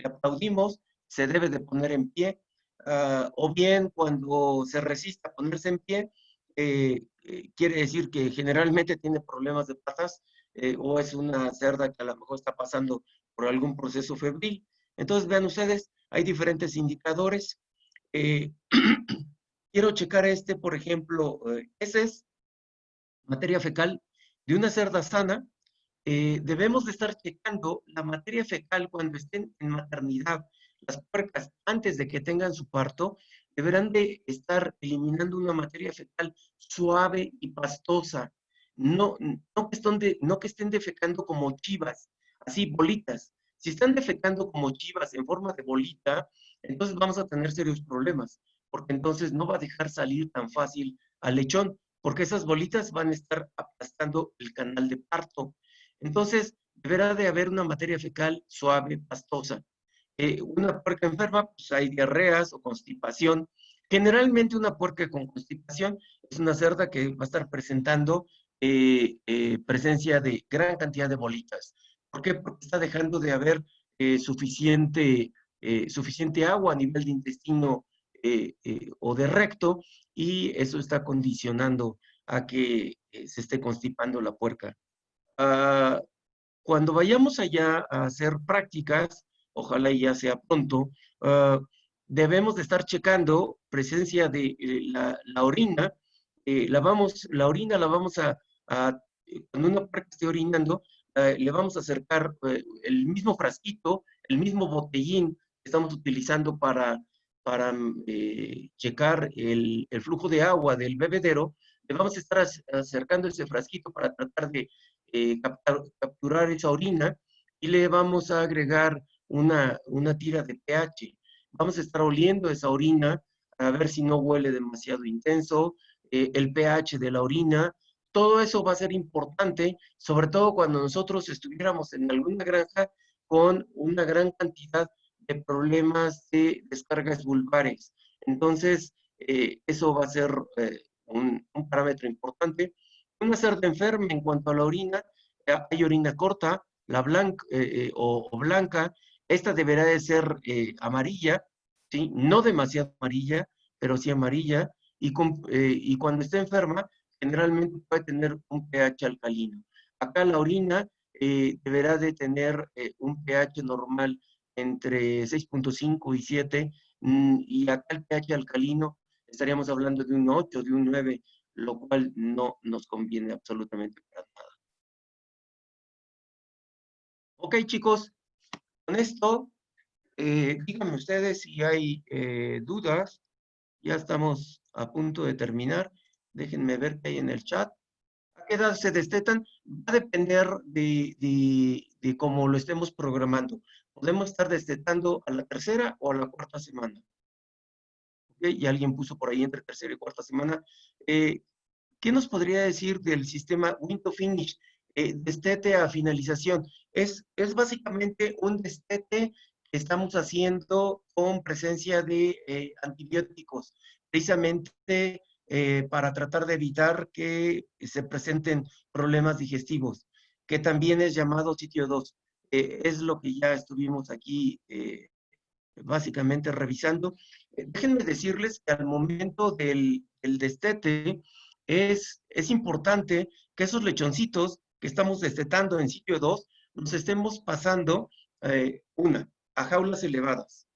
[SPEAKER 1] aplaudimos, se debe de poner en pie, o bien cuando se resiste a ponerse en pie, quiere decir que generalmente tiene problemas de patas, o es una cerda que a lo mejor está pasando por algún proceso febril. Entonces, vean ustedes, hay diferentes indicadores. Eh, quiero checar por ejemplo, ese es materia fecal de una cerda sana. Debemos de estar checando la materia fecal cuando estén en maternidad. Las puercas, antes de que tengan su parto, deberán de estar eliminando una materia fecal suave y pastosa. No que estén defecando como chivas, así bolitas. Si están defecando como chivas en forma de bolita, entonces vamos a tener serios problemas, porque entonces no va a dejar salir tan fácil al lechón, porque esas bolitas van a estar aplastando el canal de parto. Entonces, deberá de haber una materia fecal suave, pastosa. Una puerca enferma, pues hay diarreas o constipación. Generalmente una puerca con constipación es una cerda que va a estar presentando presencia de gran cantidad de bolitas. ¿Por qué? Porque está dejando de haber suficiente agua a nivel de intestino o de recto, y eso está condicionando a que se esté constipando la puerca. Ah, cuando vayamos allá a hacer prácticas, ojalá ya sea pronto, ah, debemos de estar checando presencia de la orina. La orina la vamos cuando una puerca esté orinando, le vamos a acercar el mismo frasquito, el mismo botellín que estamos utilizando para checar el flujo de agua del bebedero. Le vamos a estar acercando ese frasquito para tratar de capturar esa orina, y le vamos a agregar una tira de pH. Vamos a estar oliendo esa orina a ver si no huele demasiado intenso, el pH de la orina. Todo eso va a ser importante, sobre todo cuando nosotros estuviéramos en alguna granja con una gran cantidad de problemas de descargas vulvares. Entonces, eso va a ser un parámetro importante. Una cerda enferma en cuanto a la orina, hay orina corta, la blanca o blanca. Esta deberá de ser amarilla, ¿sí? No demasiado amarilla, pero sí amarilla, y cuando esté enferma, generalmente puede tener un pH alcalino. Acá la orina deberá de tener un pH normal entre 6.5 y 7, y acá el pH alcalino estaríamos hablando de un 8, de un 9, lo cual no nos conviene absolutamente para nada. Ok, chicos, con esto, díganme ustedes si hay dudas. Ya estamos a punto de terminar. Déjenme ver qué hay en el chat. ¿A qué edad se destetan? Va a depender de cómo lo estemos programando. Podemos estar destetando a la tercera o a la cuarta semana. ¿Okay? Y alguien puso por ahí entre tercera y cuarta semana. ¿Qué nos podría decir del sistema win to finish? Destete a finalización. Es básicamente un destete que estamos haciendo con presencia de antibióticos, precisamente para tratar de evitar que se presenten problemas digestivos, que también es llamado sitio 2. Es lo que ya estuvimos aquí básicamente revisando. Déjenme decirles que al momento del destete es importante que esos lechoncitos que estamos destetando en sitio 2 nos estemos pasando a jaulas elevadas.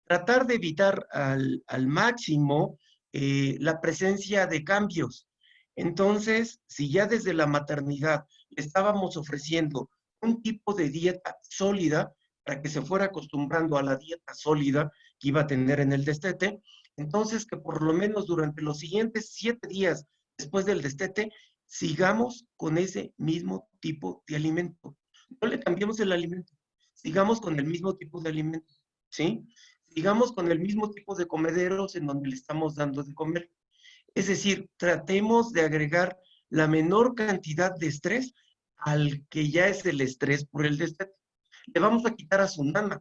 [SPEAKER 1] Tratar de evitar al máximo la presencia de cambios. Entonces, si ya desde la maternidad estábamos ofreciendo un tipo de dieta sólida para que se fuera acostumbrando a la dieta sólida que iba a tener en el destete, entonces que por lo menos durante los siguientes 7 días después del destete sigamos con ese mismo tipo de alimento. No le cambiemos el alimento, sigamos con el mismo tipo de alimento, ¿sí? Sigamos con el mismo tipo de comederos en donde le estamos dando de comer. Es decir, tratemos de agregar la menor cantidad de estrés al que ya es el estrés por el destete. Le vamos a quitar a su nana,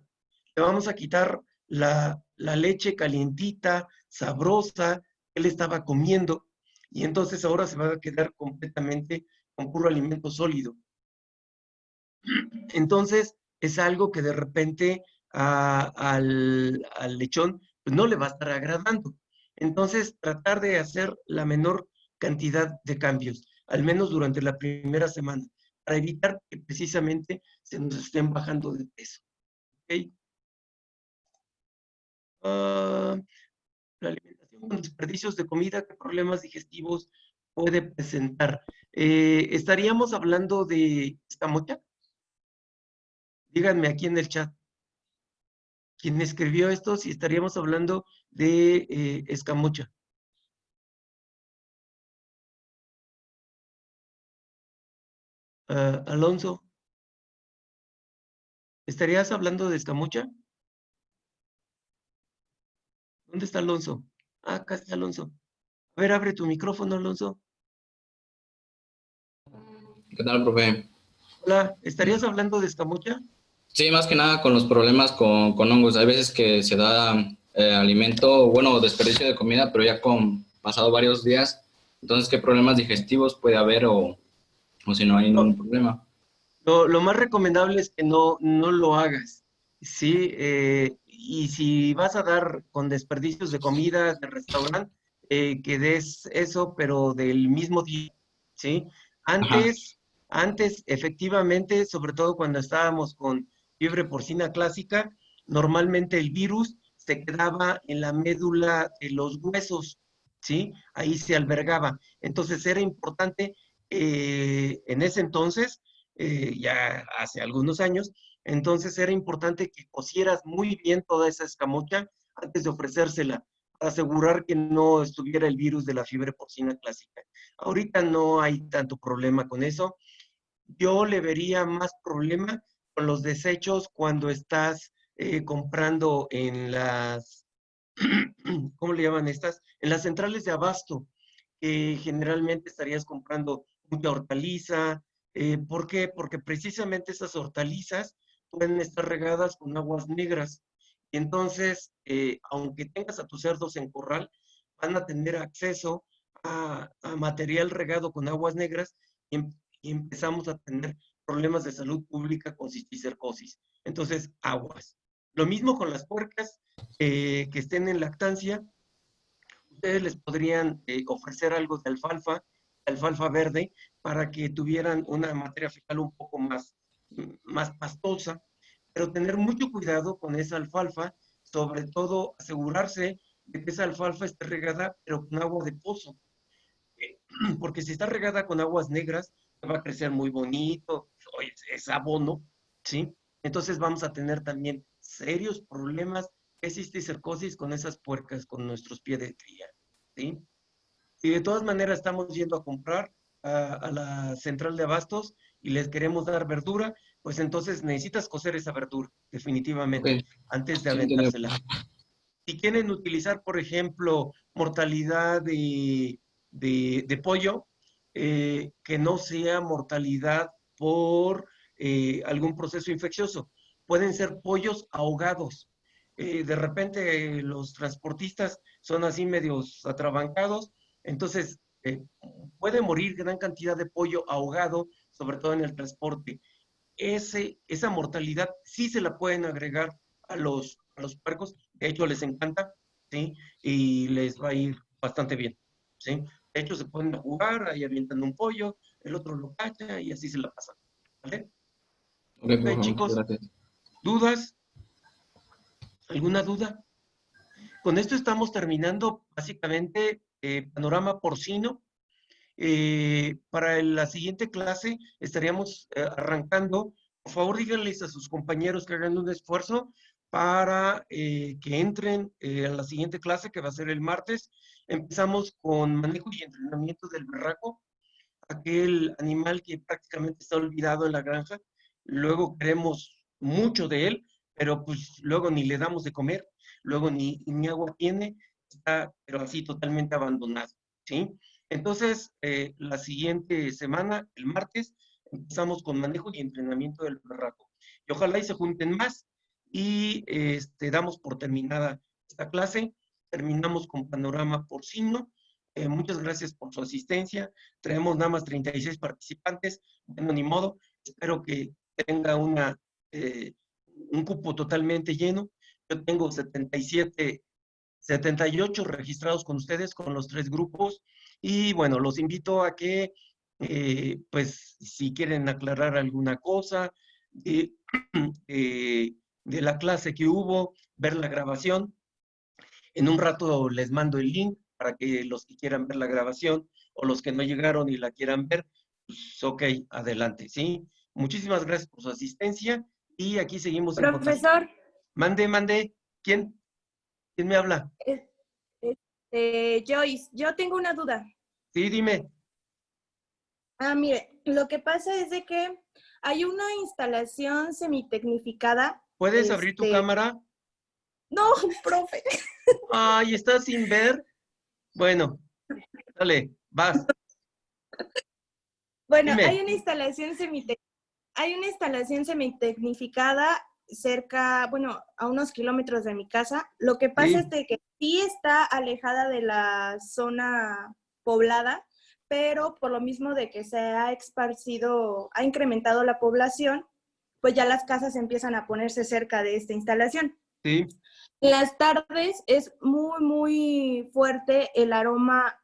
[SPEAKER 1] le vamos a quitar la leche calientita, sabrosa, que él estaba comiendo, y entonces ahora se va a quedar completamente con puro alimento sólido. Entonces, es algo que de repente al lechón pues, no le va a estar agradando. Entonces, tratar de hacer la menor cantidad de cambios, al menos durante la primera semana, para evitar que precisamente se nos estén bajando de peso. ¿Okay? La alimentación con desperdicios de comida, ¿qué problemas digestivos puede presentar? ¿Estaríamos hablando de escamocha? Díganme aquí en el chat. Quien escribió esto, si estaríamos hablando de escamocha. Alonso, ¿estarías hablando de escamocha? ¿Dónde está Alonso? Ah, acá está Alonso. A ver, abre tu micrófono, Alonso.
[SPEAKER 2] ¿Qué tal, profe?
[SPEAKER 1] Hola, ¿estarías hablando de escamocha?
[SPEAKER 2] Sí, más que nada con los problemas con hongos. Hay veces que se da alimento, bueno, desperdicio de comida, pero ya con pasado varios días. Entonces, ¿qué problemas digestivos puede haber o si no hay ningún problema?
[SPEAKER 1] Lo más recomendable es que no lo hagas, ¿sí? Y si vas a dar con desperdicios de comida de restaurante, que des eso, pero del mismo día, ¿sí?
[SPEAKER 2] Ajá,
[SPEAKER 1] Antes, efectivamente, sobre todo cuando estábamos con fiebre porcina clásica, normalmente el virus se quedaba en la médula de los huesos, ¿sí? Ahí se albergaba. Entonces era importante, en ese entonces, ya hace algunos años, entonces era importante que cocieras muy bien toda esa escamocha antes de ofrecérsela, para asegurar que no estuviera el virus de la fiebre porcina clásica. Ahorita no hay tanto problema con eso. Yo le vería más problema con los desechos cuando estás comprando en las, ¿cómo le llaman estas? En las centrales de abasto, generalmente estarías comprando mucha hortaliza. ¿Por qué? Porque precisamente esas hortalizas pueden estar regadas con aguas negras. Y entonces, aunque tengas a tus cerdos en corral, van a tener acceso a material regado con aguas negras y, y empezamos a tener problemas de salud pública con cisticercosis. Entonces, aguas. Lo mismo con las puercas que estén en lactancia. Ustedes les podrían ofrecer algo de alfalfa verde, para que tuvieran una materia fecal un poco más pastosa, pero tener mucho cuidado con esa alfalfa, sobre todo asegurarse de que esa alfalfa esté regada, pero con agua de pozo, porque si está regada con aguas negras, va a crecer muy bonito, oye, es abono, ¿sí? Entonces vamos a tener también serios problemas de cisticercosis con esas puercas, con nuestros pies de cría, ¿sí? Si de todas maneras estamos yendo a comprar a la central de abastos y les queremos dar verdura, pues entonces necesitas cocer esa verdura,
[SPEAKER 2] ok,
[SPEAKER 1] definitivamente, antes de
[SPEAKER 2] sí, entendido.
[SPEAKER 1] aventársela. Si quieren utilizar, por ejemplo, mortalidad de pollo, que no sea mortalidad por algún proceso infeccioso. Pueden ser pollos ahogados. De repente los transportistas son así medios atrabancados, entonces puede morir gran cantidad de pollo ahogado, sobre todo en el transporte. Esa mortalidad sí se la pueden agregar a los puercos, de hecho les encanta, ¿sí? Y les va a ir bastante bien, ¿sí? De hecho se pueden jugar, ahí avientan un pollo, el otro lo cacha y así se la pasan, ¿vale?
[SPEAKER 2] Ok,
[SPEAKER 1] Ok,
[SPEAKER 2] profe, muchas
[SPEAKER 1] chicos,
[SPEAKER 2] gracias.
[SPEAKER 1] ¿dudas? ¿Alguna duda? Con esto estamos terminando básicamente panorama porcino. Para la siguiente clase estaríamos arrancando. Por favor, díganles a sus compañeros que hagan un esfuerzo para que entren a la siguiente clase, que va a ser el martes. Empezamos con manejo y entrenamiento del berraco, aquel animal que prácticamente está olvidado en la granja. Luego queremos mucho de él, pero pues luego ni le damos de comer, luego ni agua tiene, está pero así totalmente abandonado, ¿sí? Entonces, la siguiente semana, el martes, empezamos con manejo y entrenamiento del berraco. Y ojalá y se junten más y damos por terminada esta clase. Terminamos con panorama porcino. Muchas gracias por su asistencia. Traemos nada más 36 participantes. Bueno, ni modo. Espero que tenga eh, un cupo totalmente lleno. Yo tengo 78 registrados con ustedes, con los 3 grupos. Y bueno, los invito a que, pues, si quieren aclarar alguna cosa de, de la clase que hubo, ver la grabación. En un rato les mando el link para que los que quieran ver la grabación o los que no llegaron y la quieran ver, pues ok, adelante, ¿sí? Muchísimas gracias por su asistencia y aquí seguimos en contacto.
[SPEAKER 3] Profesor,
[SPEAKER 1] Mande. ¿Quién? ¿Quién me habla?
[SPEAKER 3] eh, Joyce, yo tengo una duda.
[SPEAKER 1] Sí, dime.
[SPEAKER 3] Mire, lo que pasa es de que hay una instalación semitecnificada.
[SPEAKER 1] ¿Puedes abrir tu cámara?
[SPEAKER 3] No, profe.
[SPEAKER 1] Ay, ¿estás sin ver? Bueno, dale, vas.
[SPEAKER 3] Bueno,
[SPEAKER 1] Dime.
[SPEAKER 3] hay una instalación semitecnificada cerca, bueno, a unos kilómetros de mi casa. Lo que pasa
[SPEAKER 1] Sí.
[SPEAKER 3] es de que sí está alejada de la zona poblada, pero por lo mismo de que se ha esparcido, ha incrementado la población, pues ya las casas empiezan a ponerse cerca de esta instalación.
[SPEAKER 1] Sí,
[SPEAKER 3] En las tardes es muy, muy fuerte el aroma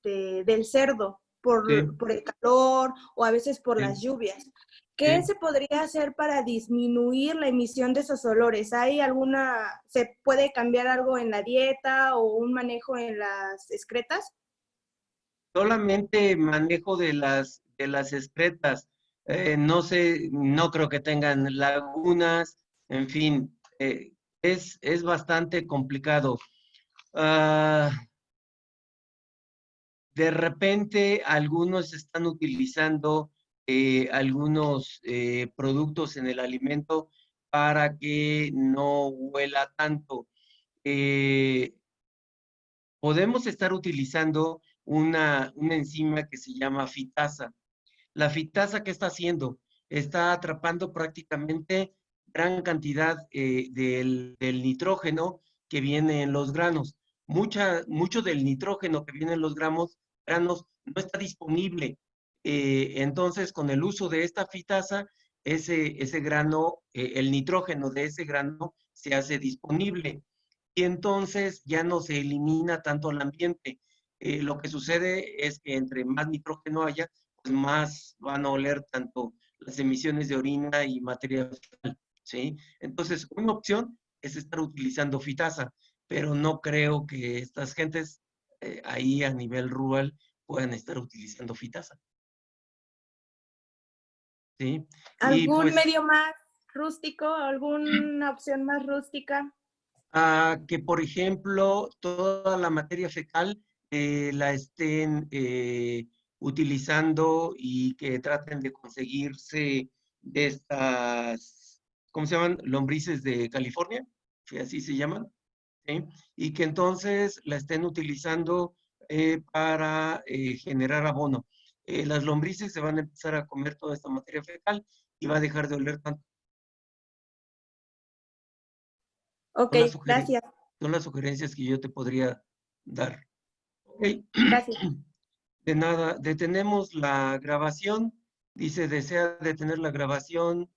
[SPEAKER 3] del cerdo
[SPEAKER 1] sí,
[SPEAKER 3] por el calor o a veces por las
[SPEAKER 1] sí,
[SPEAKER 3] lluvias. ¿Qué
[SPEAKER 1] sí.
[SPEAKER 3] se podría hacer para disminuir la emisión de esos olores? ¿Se puede cambiar algo en la dieta o un manejo en las excretas?
[SPEAKER 1] Solamente manejo de las excretas. No sé, no creo que tengan lagunas, en fin, es bastante complicado. Ah, de repente, algunos están utilizando algunos productos en el alimento para que no huela tanto. Eh, Podemos estar utilizando una enzima que se llama fitasa. La fitasa, ¿qué está haciendo? Está atrapando prácticamente gran cantidad del nitrógeno que viene en los granos. Mucho del nitrógeno que viene en los granos no está disponible. Entonces, con el uso de esta fitasa, ese grano, el nitrógeno de ese grano se hace disponible y entonces ya no se elimina tanto al ambiente. Lo que sucede es que entre más nitrógeno haya, pues más van a oler tanto las emisiones de orina y materia fecal, ¿sí? Entonces, una opción es estar utilizando fitasa, pero no creo que estas gentes ahí a nivel rural puedan estar utilizando fitasa, ¿sí? Y
[SPEAKER 3] ¿Algún
[SPEAKER 1] pues
[SPEAKER 3] medio más rústico? ¿Alguna opción más rústica?
[SPEAKER 1] que, por ejemplo, toda la materia fecal la estén utilizando y que traten de conseguirse de estas, ¿cómo se llaman? Lombrices de California, que así se llaman, ¿sí? Y que entonces la estén utilizando para generar abono. Las lombrices se van a empezar a comer toda esta materia fecal y va a dejar de oler tanto.
[SPEAKER 3] Ok,
[SPEAKER 1] Son
[SPEAKER 3] gracias,
[SPEAKER 1] son las sugerencias que yo te podría dar. Ok.
[SPEAKER 3] gracias.
[SPEAKER 1] De nada, detenemos la grabación. Dice, desea detener la grabación.